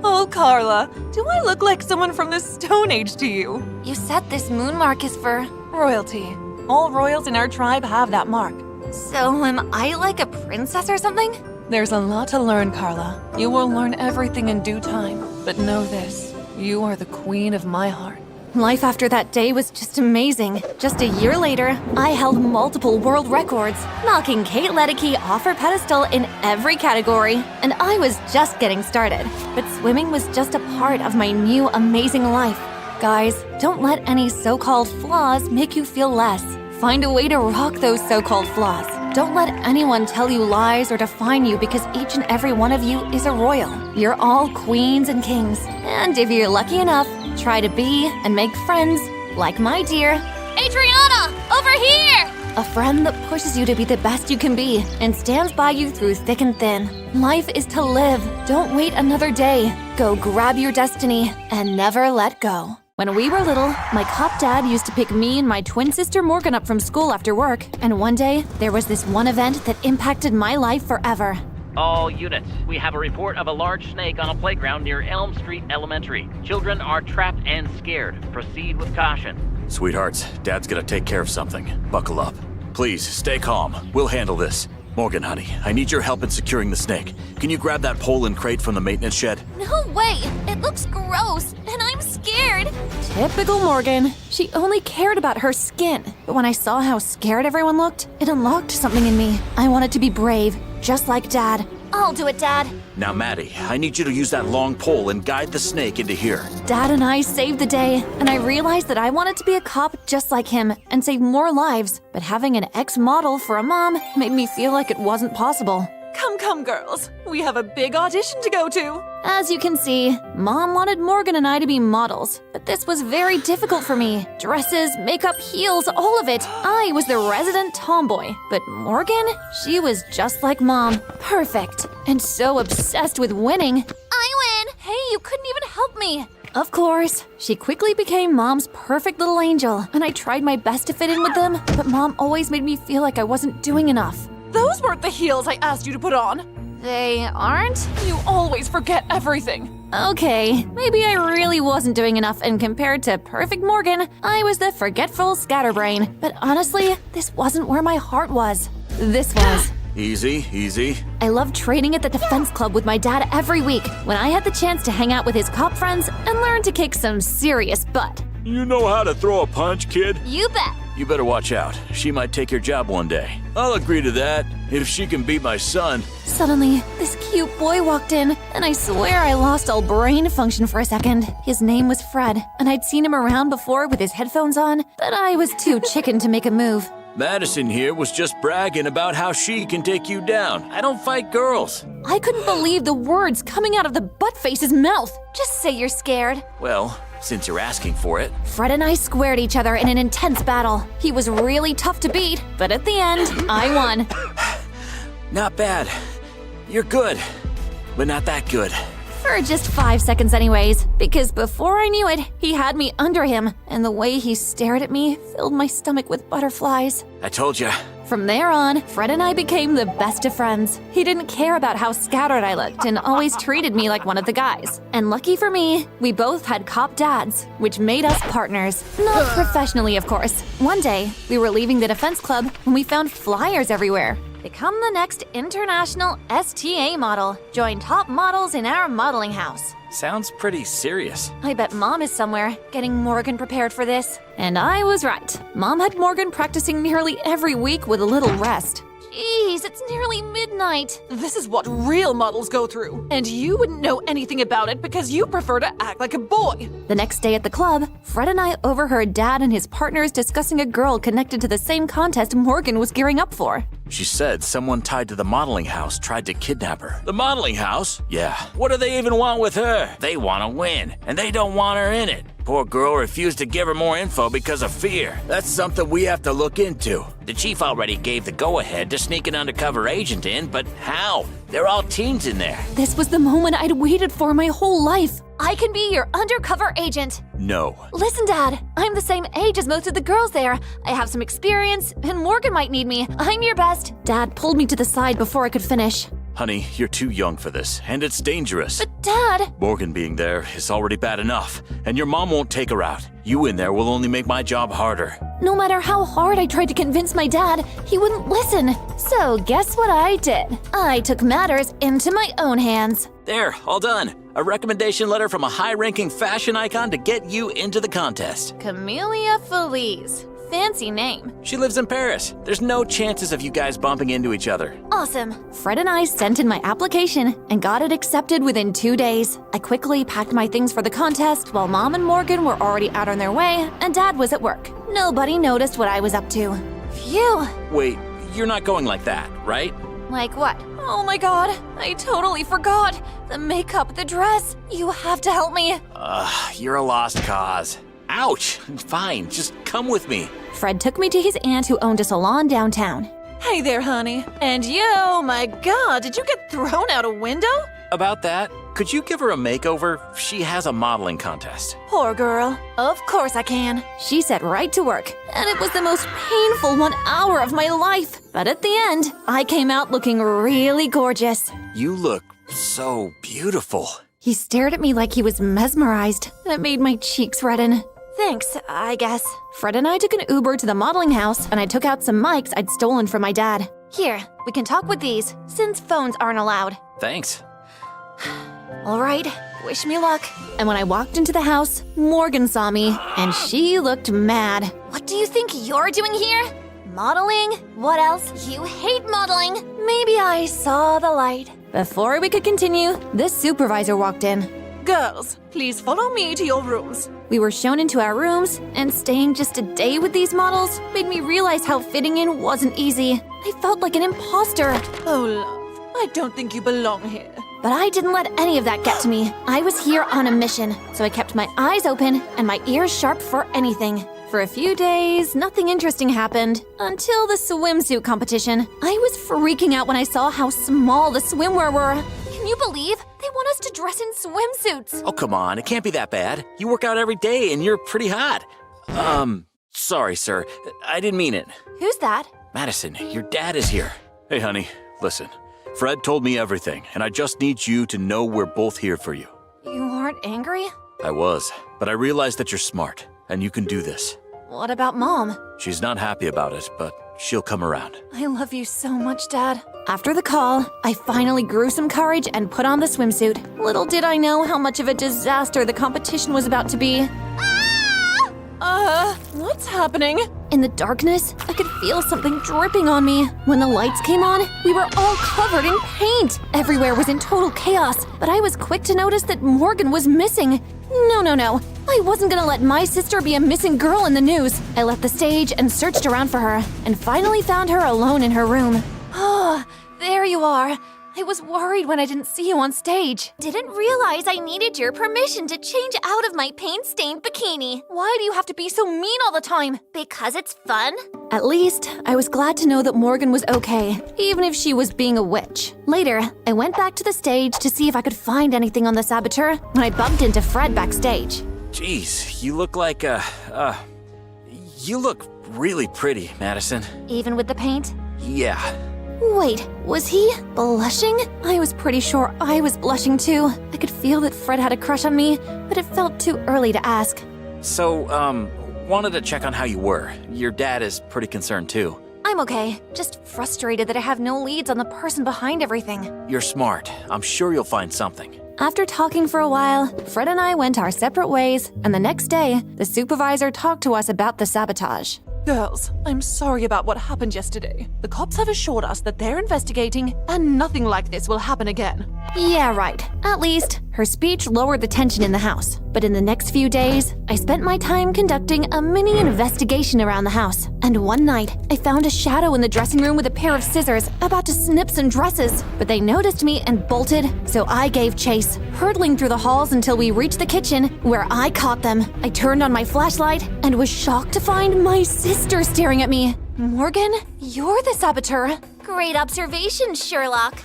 Oh, Carla, do I look like someone from the Stone Age to you? You said this moon mark is for royalty. All royals in our tribe have that mark. So am I like a princess or something? There's a lot to learn, Carla. You will learn everything in due time. But know this, you are the queen of my heart. Life after that day was just amazing. Just a year later, I held multiple world records, knocking Kate Ledecky off her pedestal in every category, and I was just getting started. But swimming was just a part of my new amazing life. Guys, don't let any so-called flaws make you feel less. Find a way to rock those so-called flaws. Don't let anyone tell you lies or define you because each and every one of you is a royal. You're all queens and kings. And if you're lucky enough, try to be and make friends like my dear Adriana, over here! A friend that pushes you to be the best you can be and stands by you through thick and thin. Life is to live. Don't wait another day. Go grab your destiny and never let go. When we were little, my cop dad used to pick me and my twin sister Morgan up from school after work, and one day, there was this one event that impacted my life forever. All units, we have a report of a large snake on a playground near Elm Street Elementary. Children are trapped and scared. Proceed with caution. Sweethearts, Dad's gonna take care of something. Buckle up. Please, stay calm. We'll handle this. Morgan, honey, I need your help in securing the snake. Can you grab that pole and crate from the maintenance shed? No way! It looks gross, and I'm scared! Typical Morgan. She only cared about her skin. But when I saw how scared everyone looked, it unlocked something in me. I wanted to be brave, just like Dad. I'll do it, Dad. Now, Maddie, I need you to use that long pole and guide the snake into here. Dad and I saved the day, and I realized that I wanted to be a cop just like him and save more lives. But having an ex-model for a mom made me feel like it wasn't possible. Come, girls. We have a big audition to go to. As you can see, Mom wanted Morgan and I to be models, but this was very difficult for me. Dresses, makeup, heels, all of it. I was the resident tomboy, but Morgan, she was just like Mom. Perfect. And so obsessed with winning. I win! Hey, you couldn't even help me. Of course. She quickly became Mom's perfect little angel, and I tried my best to fit in with them, but Mom always made me feel like I wasn't doing enough. Those weren't the heels I asked you to put on. They aren't? You always forget everything. Okay, maybe I really wasn't doing enough, and compared to Perfect Morgan, I was the forgetful scatterbrain. But honestly, this wasn't where my heart was. This was. Easy, easy. I loved training at the defense club with my dad every week when I had the chance to hang out with his cop friends and learn to kick some serious butt. You know how to throw a punch, kid? You bet. You better watch out. She might take your job one day. I'll agree to that, if she can beat my son. Suddenly, this cute boy walked in, and I swear I lost all brain function for a second. His name was Fred, and I'd seen him around before with his headphones on, but I was too chicken to make a move. Madison here was just bragging about how she can take you down. I don't fight girls. I couldn't believe the words coming out of the butt-face's mouth. Just say you're scared. Well, since you're asking for it. Fred and I squared each other in an intense battle. He was really tough to beat, but at the end, I won. Not bad. You're good, but not that good. For just 5 seconds anyways, because before I knew it, he had me under him, and the way he stared at me filled my stomach with butterflies. I told ya. From there on, Fred and I became the best of friends. He didn't care about how scattered I looked and always treated me like one of the guys. And lucky for me, we both had cop dads, which made us partners. Not professionally, of course. One day, we were leaving the defense club when we found flyers everywhere. Become the next international STA model. Join top models in our modeling house. Sounds pretty serious. I bet Mom is somewhere, getting Morgan prepared for this. And I was right. Mom had Morgan practicing nearly every week with a little rest. Jeez, it's nearly midnight. night. This is what real models go through. And you wouldn't know anything about it because you prefer to act like a boy. The next day at the club, Fred and I overheard Dad and his partners discussing a girl connected to the same contest Morgan was gearing up for. She said someone tied to the modeling house tried to kidnap her. The modeling house? Yeah. What do they even want with her? They want to win, and they don't want her in it. Poor girl refused to give her more info because of fear. That's something we have to look into. The chief already gave the go-ahead to sneak an undercover agent in, but how? They're all teens in there. This was the moment I'd waited for my whole life. I can be your undercover agent. No. Listen, Dad, I'm the same age as most of the girls there. I have some experience, and Morgan might need me. I'm your best. Dad pulled me to the side before I could finish. Honey, you're too young for this, and it's dangerous. But Dad... Morgan being there is already bad enough, and your mom won't take her out. You in there will only make my job harder. No matter how hard I tried to convince my dad, he wouldn't listen. So guess what I did? I took matters into my own hands. There, all done. A recommendation letter from a high-ranking fashion icon to get you into the contest. Camellia Feliz. Fancy name. She lives in Paris. There's no chances of you guys bumping into each other. Awesome. Fred and I sent in my application and got it accepted within 2 days. I quickly packed my things for the contest while Mom and Morgan were already out on their way and Dad was at work. Nobody noticed what I was up to. Phew. Wait, you're not going like that, right? Like what? Oh my god, I totally forgot. The makeup, the dress. You have to help me. You're a lost cause. Ouch! Fine, just come with me. Fred took me to his aunt who owned a salon downtown. Hey there, honey. And you, my god, did you get thrown out a window? About that, could you give her a makeover? She has a modeling contest. Poor girl. Of course I can. She set right to work, and it was the most painful 1 hour of my life. But at the end, I came out looking really gorgeous. You look so beautiful. He stared at me like he was mesmerized, and it made my cheeks redden. Thanks, I guess. Fred and I took an Uber to the modeling house, and I took out some mics I'd stolen from my dad. Here, we can talk with these, since phones aren't allowed. Thanks. All right, wish me luck. And when I walked into the house, Morgan saw me, and she looked mad. What do you think you're doing here? Modeling? What else? You hate modeling. Maybe I saw the light. Before we could continue, the supervisor walked in. Girls, please follow me to your rooms. We were shown into our rooms, and staying just a day with these models made me realize how fitting in wasn't easy. I felt like an imposter. Oh, love, I don't think you belong here. But I didn't let any of that get to me. I was here on a mission, so I kept my eyes open and my ears sharp for anything. For a few days, nothing interesting happened, until the swimsuit competition. I was freaking out when I saw how small the swimwear were. Can you believe they want us to dress in swimsuits? Oh, come on, it can't be that bad. You work out every day and you're pretty hot. Sorry, sir. I didn't mean it. Who's that? Madison, your dad is here. Hey, honey, listen. Fred told me everything, and I just need you to know we're both here for you. You aren't angry? I was, but I realized that you're smart, and you can do this. What about Mom? She's not happy about it, but she'll come around. I love you so much, Dad. After the call, I finally grew some courage and put on the swimsuit. Little did I know how much of a disaster the competition was about to be. What's happening? In the darkness, I could feel something dripping on me. When the lights came on, we were all covered in paint. Everywhere was in total chaos, but I was quick to notice that Morgan was missing. No. I wasn't gonna let my sister be a missing girl in the news. I left the stage and searched around for her, and finally found her alone in her room. Oh, there you are. I was worried when I didn't see you on stage. Didn't realize I needed your permission to change out of my paint-stained bikini. Why do you have to be so mean all the time? Because it's fun? At least, I was glad to know that Morgan was okay, even if she was being a witch. Later, I went back to the stage to see if I could find anything on the saboteur when I bumped into Fred backstage. Jeez, you look like you look really pretty, Madison. Even with the paint? Yeah. Wait, was he blushing? I was pretty sure I was blushing too. I could feel that Fred had a crush on me, but it felt too early to ask. So, wanted to check on how you were. Your dad is pretty concerned too. I'm okay, just frustrated that I have no leads on the person behind everything. You're smart. I'm sure you'll find something. After talking for a while, Fred and I went our separate ways, and the next day, the supervisor talked to us about the sabotage. Girls, I'm sorry about what happened yesterday. The cops have assured us that they're investigating and nothing like this will happen again. Yeah, right. At least, her speech lowered the tension in the house. But in the next few days, I spent my time conducting a mini investigation around the house. And one night, I found a shadow in the dressing room with a pair of scissors, about to snip some dresses. But they noticed me and bolted, so I gave chase, hurtling through the halls until we reached the kitchen, where I caught them. I turned on my flashlight and was shocked to find my sister staring at me. Morgan, you're the saboteur. Great observation, Sherlock.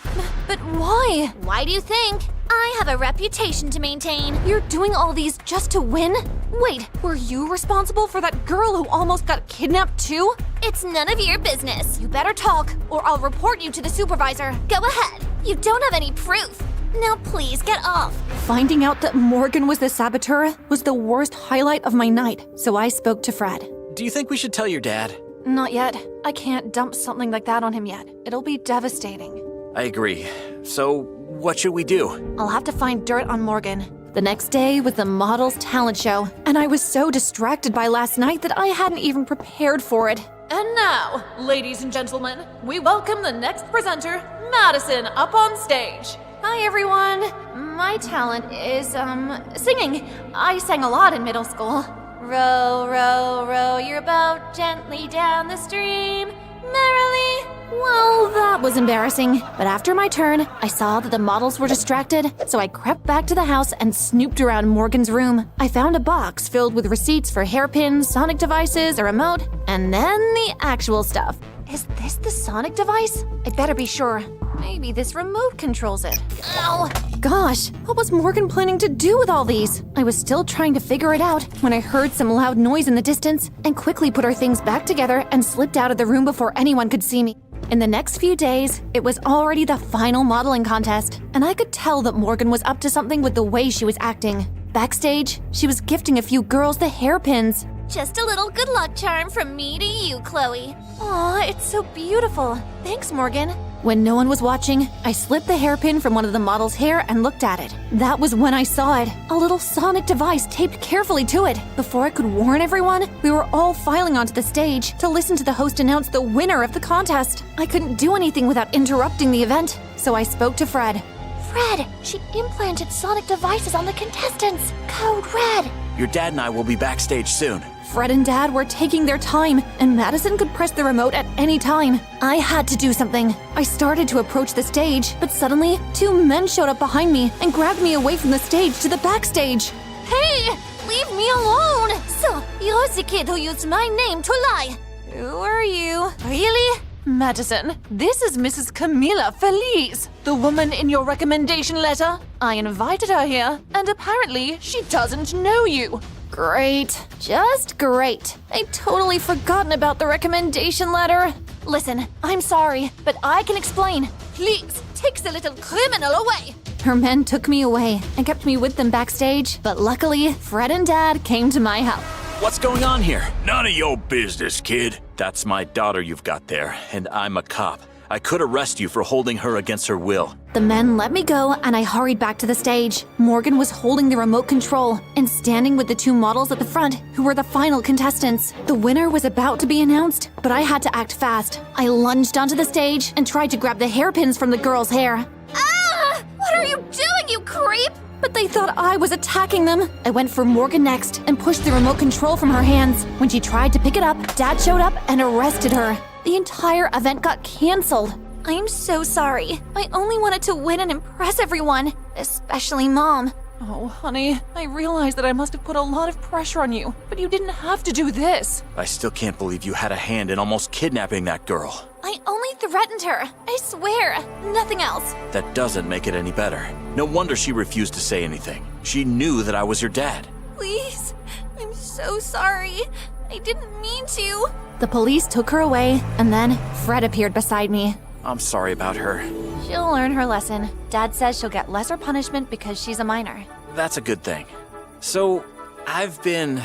But why? Why do you think? I have a reputation to maintain. You're doing all these just to win? Wait, were you responsible for that girl who almost got kidnapped too? It's none of your business. You better talk, or I'll report you to the supervisor. Go ahead. You don't have any proof. Now please get off. Finding out that Morgan was the saboteur was the worst highlight of my night, so I spoke to Fred. Do you think we should tell your dad? Not yet. I can't dump something like that on him yet. It'll be devastating. I agree. So, what should we do? I'll have to find dirt on Morgan. The next day was the model's talent show, and I was so distracted by last night that I hadn't even prepared for it. And now, ladies and gentlemen, we welcome the next presenter, Madison, up on stage. Hi everyone. My talent is, singing. I sang a lot in middle school. Row, row, row your boat gently down the stream, merrily. Well, that was embarrassing. But after my turn, I saw that the models were distracted, so I crept back to the house and snooped around Morgan's room. I found a box filled with receipts for hairpins, sonic devices, a remote, and then the actual stuff. Is this the sonic device? I'd better be sure. Maybe this remote controls it. Ow! Gosh, what was Morgan planning to do with all these? I was still trying to figure it out when I heard some loud noise in the distance and quickly put our things back together and slipped out of the room before anyone could see me. In the next few days, it was already the final modeling contest, and I could tell that Morgan was up to something with the way she was acting. Backstage, she was gifting a few girls the hairpins. Just a little good luck charm from me to you, Chloe. Aw, it's so beautiful. Thanks, Morgan. When no one was watching, I slipped the hairpin from one of the model's hair and looked at it. That was when I saw it, a little sonic device taped carefully to it. Before I could warn everyone, we were all filing onto the stage to listen to the host announce the winner of the contest. I couldn't do anything without interrupting the event, so I spoke to Fred. Fred, she implanted sonic devices on the contestants. Code Red. Your dad and I will be backstage soon. Fred and Dad were taking their time, and Madison could press the remote at any time. I had to do something. I started to approach the stage, but suddenly, 2 men showed up behind me and grabbed me away from the stage to the backstage. Hey, leave me alone! So, you're the kid who used my name to lie. Who are you? Really? Madison, this is Mrs. Camila Feliz, the woman in your recommendation letter. I invited her here, and apparently she doesn't know you. Great. Just great. I'd totally forgotten about the recommendation letter. Listen, I'm sorry, but I can explain. Please, take the little criminal away. Her men took me away and kept me with them backstage, but luckily, Fred and Dad came to my help. What's going on here? None of your business, kid. That's my daughter you've got there, and I'm a cop. I could arrest you for holding her against her will. The men let me go, and I hurried back to the stage. Morgan was holding the remote control and standing with the 2 models at the front, who were the final contestants. The winner was about to be announced, but I had to act fast. I lunged onto the stage and tried to grab the hairpins from the girl's hair. Ah! What are you doing, you creep? But they thought I was attacking them. I went for Morgan next and pushed the remote control from her hands. When she tried to pick it up, Dad showed up and arrested her. The entire event got canceled. I'm so sorry. I only wanted to win and impress everyone, especially Mom. Oh, honey, I realize that I must have put a lot of pressure on you, but you didn't have to do this. I still can't believe you had a hand in almost kidnapping that girl. I only threatened her. I swear. Nothing else. That doesn't make it any better. No wonder she refused to say anything. She knew that I was your dad. Please. I'm so sorry. I didn't mean to. The police took her away, and then Fred appeared beside me. I'm sorry about her. She'll learn her lesson. Dad says she'll get lesser punishment because she's a minor. That's a good thing. So, I've been,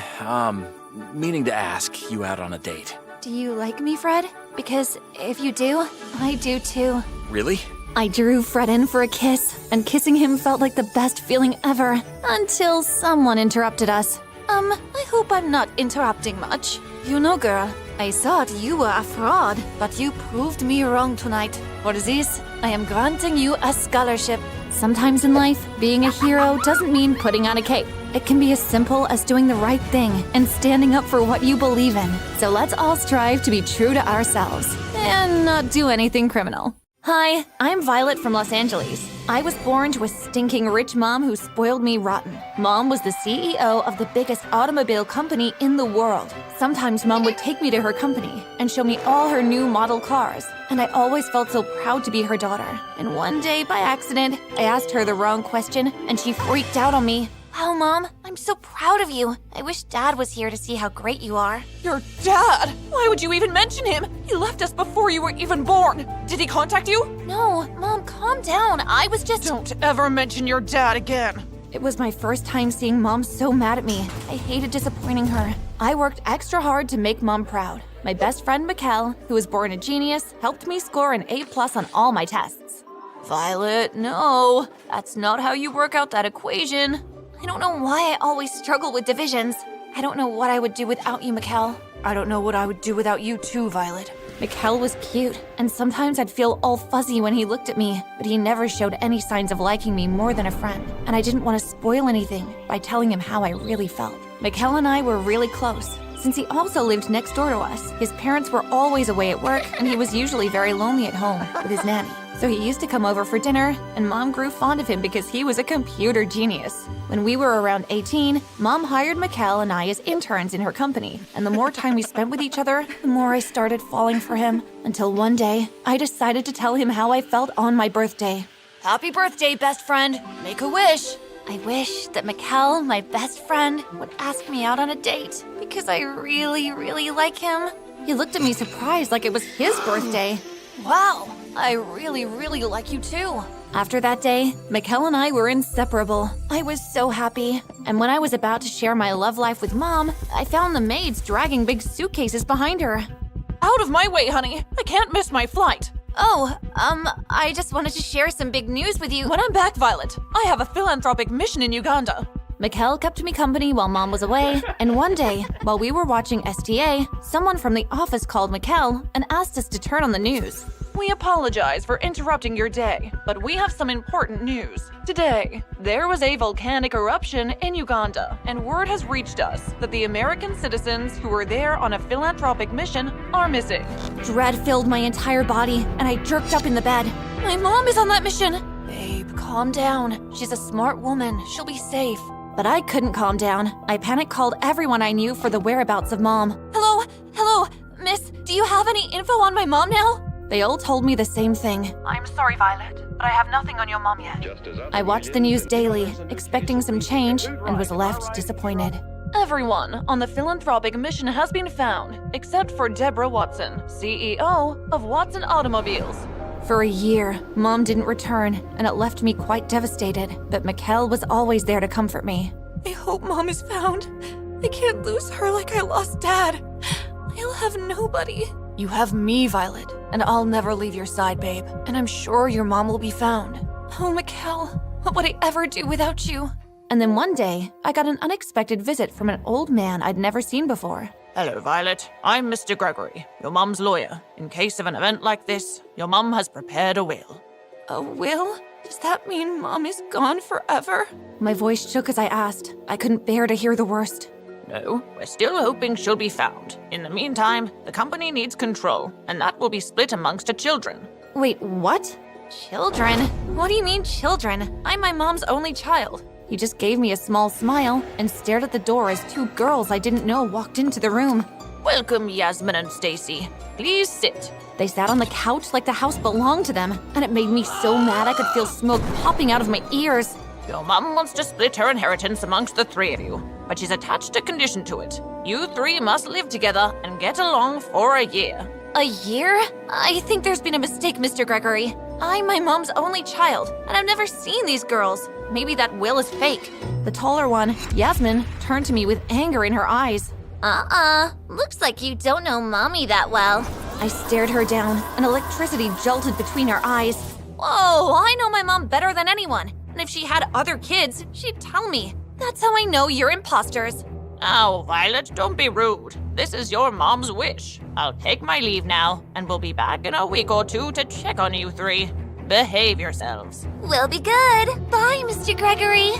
meaning to ask you out on a date. Do you like me, Fred? Because if you do, I do too. Really? I drew Fred in for a kiss, and kissing him felt like the best feeling ever, until someone interrupted us. I hope I'm not interrupting much. You know, girl, I thought you were a fraud, but you proved me wrong tonight. For this, I am granting you a scholarship. Sometimes in life, being a hero doesn't mean putting on a cape. It can be as simple as doing the right thing and standing up for what you believe in. So let's all strive to be true to ourselves and not do anything criminal. Hi, I'm Violet from Los Angeles. I was born to a stinking rich mom who spoiled me rotten. Mom was the CEO of the biggest automobile company in the world. Sometimes Mom would take me to her company and show me all her new model cars. And I always felt so proud to be her daughter. And one day, by accident, I asked her the wrong question and she freaked out on me. Wow, Mom, I'm so proud of you. I wish Dad was here to see how great you are. Your dad? Why would you even mention him? He left us before you were even born. Did he contact you? No, Mom, calm down. I was just... Don't ever mention your dad again. It was my first time seeing Mom so mad at me. I hated disappointing her. I worked extra hard to make Mom proud. My best friend, Mikkel, who was born a genius, helped me score an A+ on all my tests. Violet, no. That's not how you work out that equation. I don't know why I always struggle with divisions. I don't know what I would do without you, Mikkel. I don't know what I would do without you too, Violet. Mikkel was cute, and sometimes I'd feel all fuzzy when he looked at me, but he never showed any signs of liking me more than a friend, and I didn't want to spoil anything by telling him how I really felt. Mikkel and I were really close. Since he also lived next door to us, his parents were always away at work, and he was usually very lonely at home with his nanny. So he used to come over for dinner, and Mom grew fond of him because he was a computer genius. When we were around 18, Mom hired Mikkel and I as interns in her company, and the more time we spent with each other, the more I started falling for him. Until one day, I decided to tell him how I felt on my birthday. Happy birthday, best friend. Make a wish. I wish that Mikkel, my best friend, would ask me out on a date because I really, really like him. He looked at me surprised like it was his birthday. Wow, I really, really like you too. After that day, Mikkel and I were inseparable. I was so happy. And when I was about to share my love life with Mom, I found the maids dragging big suitcases behind her. Out of my way, honey. I can't miss my flight. Oh, I just wanted to share some big news with you. When I'm back, Violet, I have a philanthropic mission in Uganda. Mikkel kept me company while Mom was away, and one day, while we were watching STA, someone from the office called Mikkel and asked us to turn on the news. We apologize for interrupting your day, but we have some important news. Today, there was a volcanic eruption in Uganda, and word has reached us that the American citizens who were there on a philanthropic mission are missing. Dread filled my entire body, and I jerked up in the bed. My mom is on that mission. Babe, calm down. She's a smart woman. She'll be safe. But I couldn't calm down. I panic called everyone I knew for the whereabouts of Mom. Hello, miss, do you have any info on my mom now? They all told me the same thing. I'm sorry, Violet, but I have nothing on your mom yet. I watched the news daily, expecting some change, and was left disappointed. Everyone on the philanthropic mission has been found, except for Deborah Watson, CEO of Watson Automobiles. For a year, Mom didn't return, and it left me quite devastated, but Mikkel was always there to comfort me. I hope Mom is found. I can't lose her like I lost Dad. I'll have nobody. You have me, Violet, and I'll never leave your side, babe. And I'm sure your mom will be found. Oh, Mikkel, what would I ever do without you? And then one day, I got an unexpected visit from an old man I'd never seen before. Hello, Violet. I'm Mr. Gregory, your mom's lawyer. In case of an event like this, your mom has prepared a will. A will? Does that mean Mom is gone forever? My voice shook as I asked. I couldn't bear to hear the worst. No, we're still hoping she'll be found. In the meantime, the company needs control, and that will be split amongst the children. Wait, what? Children? What do you mean children? I'm my mom's only child. He just gave me a small smile and stared at the door as two girls I didn't know walked into the room. Welcome, Yasmin and Stacy. Please sit. They sat on the couch like the house belonged to them, and it made me so mad I could feel smoke popping out of my ears. Your mom wants to split her inheritance amongst the three of you, but she's attached a condition to it. You three must live together and get along for a year. A year? I think there's been a mistake, Mr. Gregory. I'm my mom's only child, and I've never seen these girls. Maybe that will is fake. The taller one, Yasmin, turned to me with anger in her eyes. Looks like you don't know Mommy that well. I stared her down, and electricity jolted between our eyes. Whoa, I know my mom better than anyone. And if she had other kids, she'd tell me. That's how I know you're imposters. Oh, Violet, don't be rude. This is your mom's wish. I'll take my leave now, and we'll be back in a week or two to check on you three. Behave yourselves. We'll be good. Bye, Mr. Gregory.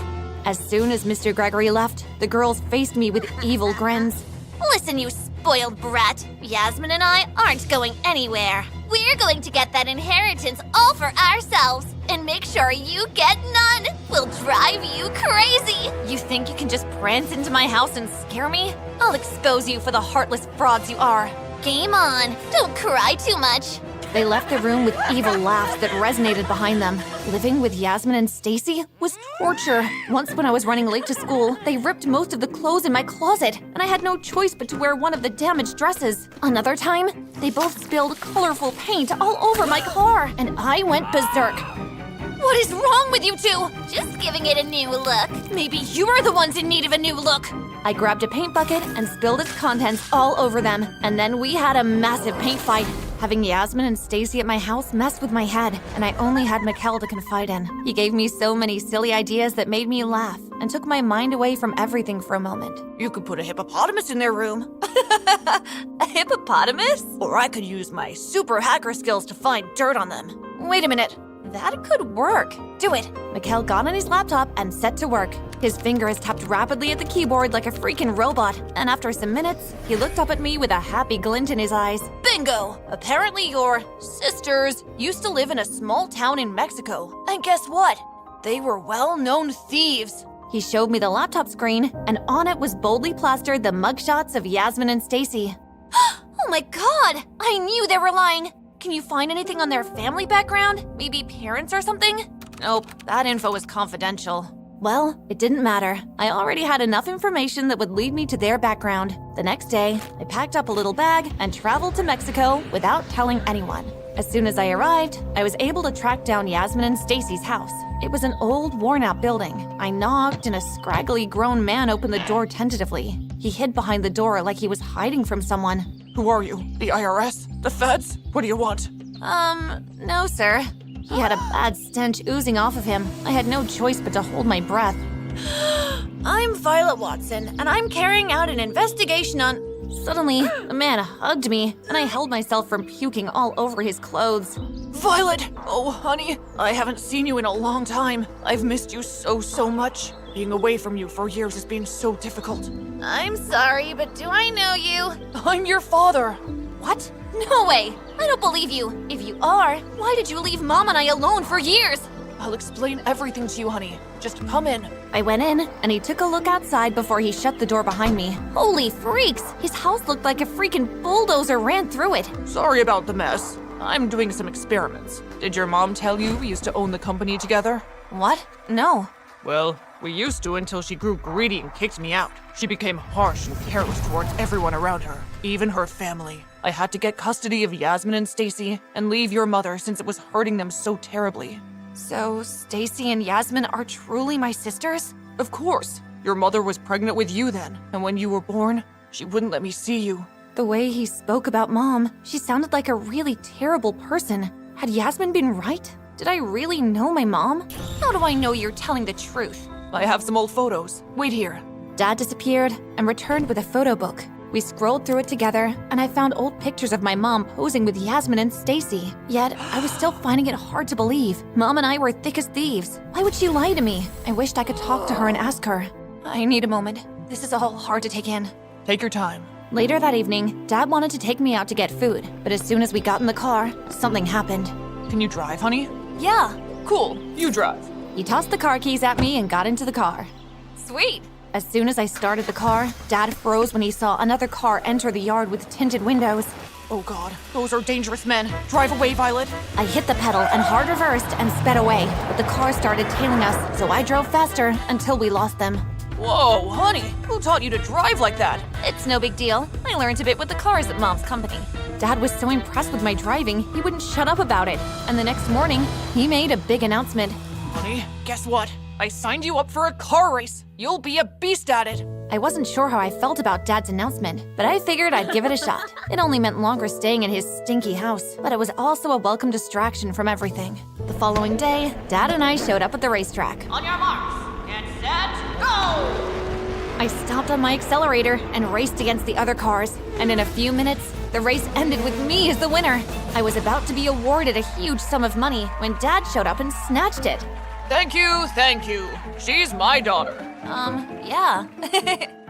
As soon as Mr. Gregory left, the girls faced me with evil grins. Listen, you spoiled brat. Yasmin and I aren't going anywhere. We're going to get that inheritance all for ourselves and make sure you get none. We'll drive you crazy. You think you can just prance into my house and scare me? I'll expose you for the heartless frauds you are. Game on. Don't cry too much. They left the room with evil laughs that resonated behind them. Living with Yasmin and Stacy was torture. Once when I was running late to school, they ripped most of the clothes in my closet, and I had no choice but to wear one of the damaged dresses. Another time, they both spilled colorful paint all over my car, and I went berserk. What is wrong with you two? Just giving it a new look. Maybe you're the ones in need of a new look. I grabbed a paint bucket and spilled its contents all over them, and then we had a massive paint fight. Having Yasmin and Stacy at my house messed with my head, and I only had Mikkel to confide in. He gave me so many silly ideas that made me laugh and took my mind away from everything for a moment. You could put a hippopotamus in their room. A hippopotamus? Or I could use my super hacker skills to find dirt on them. Wait a minute. That could work. Do it. Mikkel got on his laptop and set to work. His fingers tapped rapidly at the keyboard like a freaking robot, and after some minutes, he looked up at me with a happy glint in his eyes. Bingo! Apparently your sisters used to live in a small town in Mexico. And guess what? They were well-known thieves. He showed me the laptop screen, and on it was boldly plastered the mugshots of Yasmin and Stacy. Oh my god! I knew they were lying! Can you find anything on their family background? Maybe parents or something? Nope, that info is confidential. Well, it didn't matter. I already had enough information that would lead me to their background. The next day, I packed up a little bag and traveled to Mexico without telling anyone. As soon as I arrived, I was able to track down Yasmin and Stacy's house. It was an old, worn-out building. I knocked, and a scraggly grown man opened the door tentatively. He hid behind the door like he was hiding from someone. Who are you? The IRS? The feds? What do you want? No, sir. He had a bad stench oozing off of him. I had no choice but to hold my breath. I'm Violet Watson, and I'm carrying out an investigation on... Suddenly, the man hugged me, and I held myself from puking all over his clothes. Violet! Oh, honey, I haven't seen you in a long time. I've missed you so much. Being away from you for years has been so difficult. I'm sorry, but do I know you? I'm your father. What? No way! I don't believe you. If you are, why did you leave Mom and I alone for years? I'll explain everything to you, honey. Just come in. I went in, and he took a look outside before he shut the door behind me. Holy freaks! His house looked like a freaking bulldozer ran through it. Sorry about the mess. I'm doing some experiments. Did your mom tell you we used to own the company together? What? No. Well, we used to until she grew greedy and kicked me out. She became harsh and careless towards everyone around her, even her family. I had to get custody of Yasmin and Stacy and leave your mother since it was hurting them so terribly. So, Stacy and Yasmin are truly my sisters? Of course. Your mother was pregnant with you then, and when you were born, she wouldn't let me see you. The way he spoke about Mom, she sounded like a really terrible person. Had Yasmin been right? Did I really know my mom? How do I know you're telling the truth? I have some old photos. Wait here. Dad disappeared and returned with a photo book. We scrolled through it together, and I found old pictures of my mom posing with Yasmin and Stacy. Yet, I was still finding it hard to believe. Mom and I were thick as thieves. Why would she lie to me? I wished I could talk to her and ask her. I need a moment. This is all hard to take in. Take your time. Later that evening, Dad wanted to take me out to get food, but as soon as we got in the car, something happened. Can you drive, honey? Yeah. Cool. You drive. He tossed the car keys at me and got into the car. Sweet. As soon as I started the car, Dad froze when he saw another car enter the yard with tinted windows. Oh God, those are dangerous men. Drive away, Violet. I hit the pedal and hard reversed and sped away, but the car started tailing us, so I drove faster until we lost them. Whoa, honey, who taught you to drive like that? It's no big deal. I learned a bit with the cars at Mom's company. Dad was so impressed with my driving, he wouldn't shut up about it. And the next morning, he made a big announcement. Honey, guess what? I signed you up for a car race. You'll be a beast at it. I wasn't sure how I felt about Dad's announcement, but I figured I'd give it a shot. It only meant longer staying in his stinky house, but it was also a welcome distraction from everything. The following day, Dad and I showed up at the racetrack. On your marks, get set, go! I stopped on my accelerator and raced against the other cars, and in a few minutes, The race ended with me as the winner. I was about to be awarded a huge sum of money when Dad showed up and snatched it. Thank you, thank you. She's my daughter. Yeah.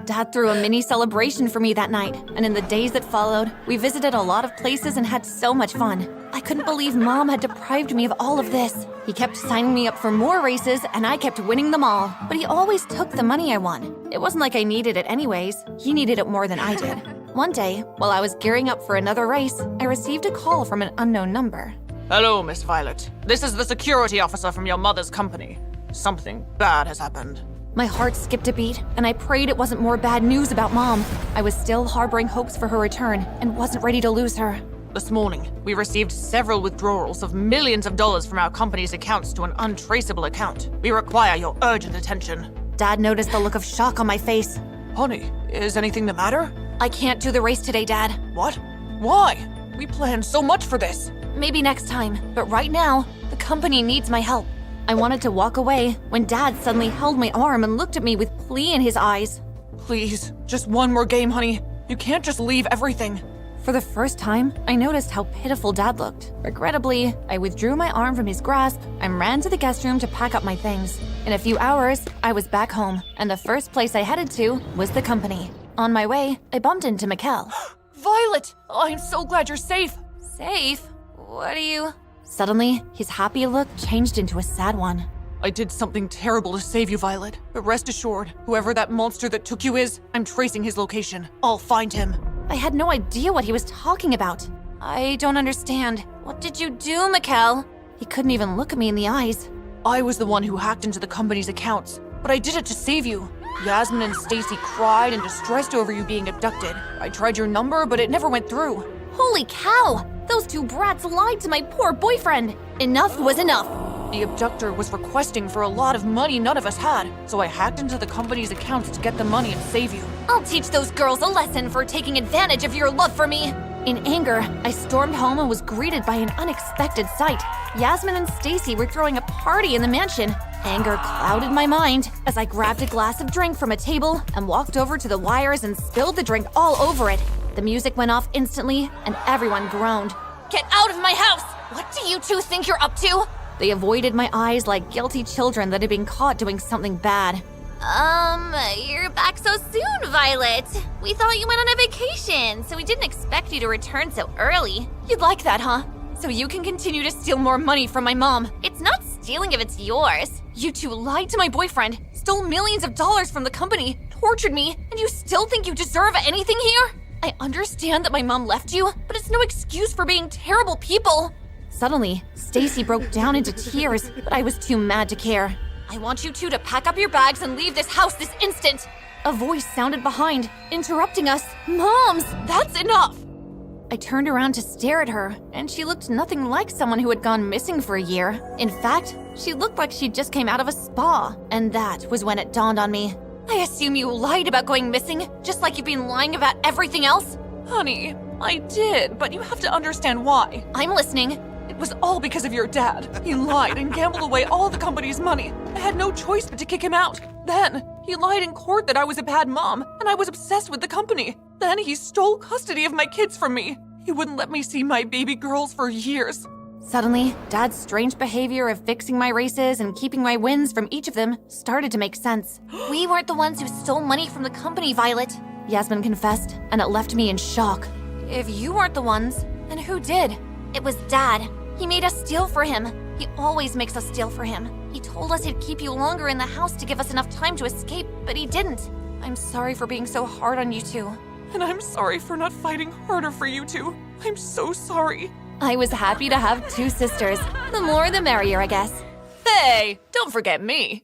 Dad threw a mini celebration for me that night, and in the days that followed, we visited a lot of places and had so much fun. I couldn't believe Mom had deprived me of all of this. He kept signing me up for more races, and I kept winning them all. But he always took the money I won. It wasn't like I needed it anyways. He needed it more than I did. One day, while I was gearing up for another race, I received a call from an unknown number. Hello, Miss Violet. This is the security officer from your mother's company. Something bad has happened. My heart skipped a beat, and I prayed it wasn't more bad news about Mom. I was still harboring hopes for her return and wasn't ready to lose her. This morning, we received several withdrawals of millions of dollars from our company's accounts to an untraceable account. We require your urgent attention. Dad noticed the look of shock on my face. Honey, is anything the matter? I can't do the race today, Dad. What? Why? We planned so much for this. Maybe next time, but right now, the company needs my help. I wanted to walk away when Dad suddenly held my arm and looked at me with plea in his eyes. Please, just one more game, honey. You can't just leave everything. For the first time, I noticed how pitiful Dad looked. Regrettably, I withdrew my arm from his grasp and ran to the guest room to pack up my things. In a few hours, I was back home, and the first place I headed to was the company. On my way, I bumped into Mikkel. Violet! I'm so glad you're safe. Safe? What are you... Suddenly, his happy look changed into a sad one. I did something terrible to save you, Violet. But rest assured, whoever that monster that took you is, I'm tracing his location. I'll find him. I had no idea what he was talking about. I don't understand. What did you do, Mikkel? He couldn't even look at me in the eyes. I was the one who hacked into the company's accounts, but I did it to save you. Yasmin and Stacy cried and distressed over you being abducted. I tried your number, but it never went through. Holy cow! Those two brats lied to my poor boyfriend! Enough was enough! The abductor was requesting for a lot of money none of us had, so I hacked into the company's accounts to get the money and save you. I'll teach those girls a lesson for taking advantage of your love for me! In anger, I stormed home and was greeted by an unexpected sight. Yasmin and Stacy were throwing a party in the mansion. Anger clouded my mind as I grabbed a glass of drink from a table and walked over to the wires and spilled the drink all over it. The music went off instantly, and everyone groaned. Get out of my house! What do you two think you're up to? They avoided my eyes like guilty children that had been caught doing something bad. You're back so soon, Violet. We thought you went on a vacation, so we didn't expect you to return so early. You'd like that, huh? So you can continue to steal more money from my mom. It's not stealing if it's yours. You two lied to my boyfriend, stole millions of dollars from the company, tortured me, and you still think you deserve anything here? I understand that my mom left you, but it's no excuse for being terrible people. Suddenly, Stacy broke down into tears, but I was too mad to care. I want you two to pack up your bags and leave this house this instant. A voice sounded behind, interrupting us. Moms, that's enough! I turned around to stare at her, and she looked nothing like someone who had gone missing for a year. In fact, she looked like she just came out of a spa, and that was when it dawned on me. I assume you lied about going missing, just like you've been lying about everything else? Honey, I did, but you have to understand why. I'm listening. It was all because of your dad. He lied and gambled away all the company's money. I had no choice but to kick him out. Then, he lied in court that I was a bad mom, and I was obsessed with the company. Then he stole custody of my kids from me. He wouldn't let me see my baby girls for years. Suddenly, Dad's strange behavior of fixing my races and keeping my wins from each of them started to make sense. We weren't the ones who stole money from the company, Violet. Yasmin confessed, and it left me in shock. If you weren't the ones, then who did? It was Dad. He made us steal for him. He always makes us steal for him. He told us he'd keep you longer in the house to give us enough time to escape, but he didn't. I'm sorry for being so hard on you two. And I'm sorry for not fighting harder for you two. I'm so sorry. I was happy to have two sisters. The more the merrier, I guess. Hey, don't forget me.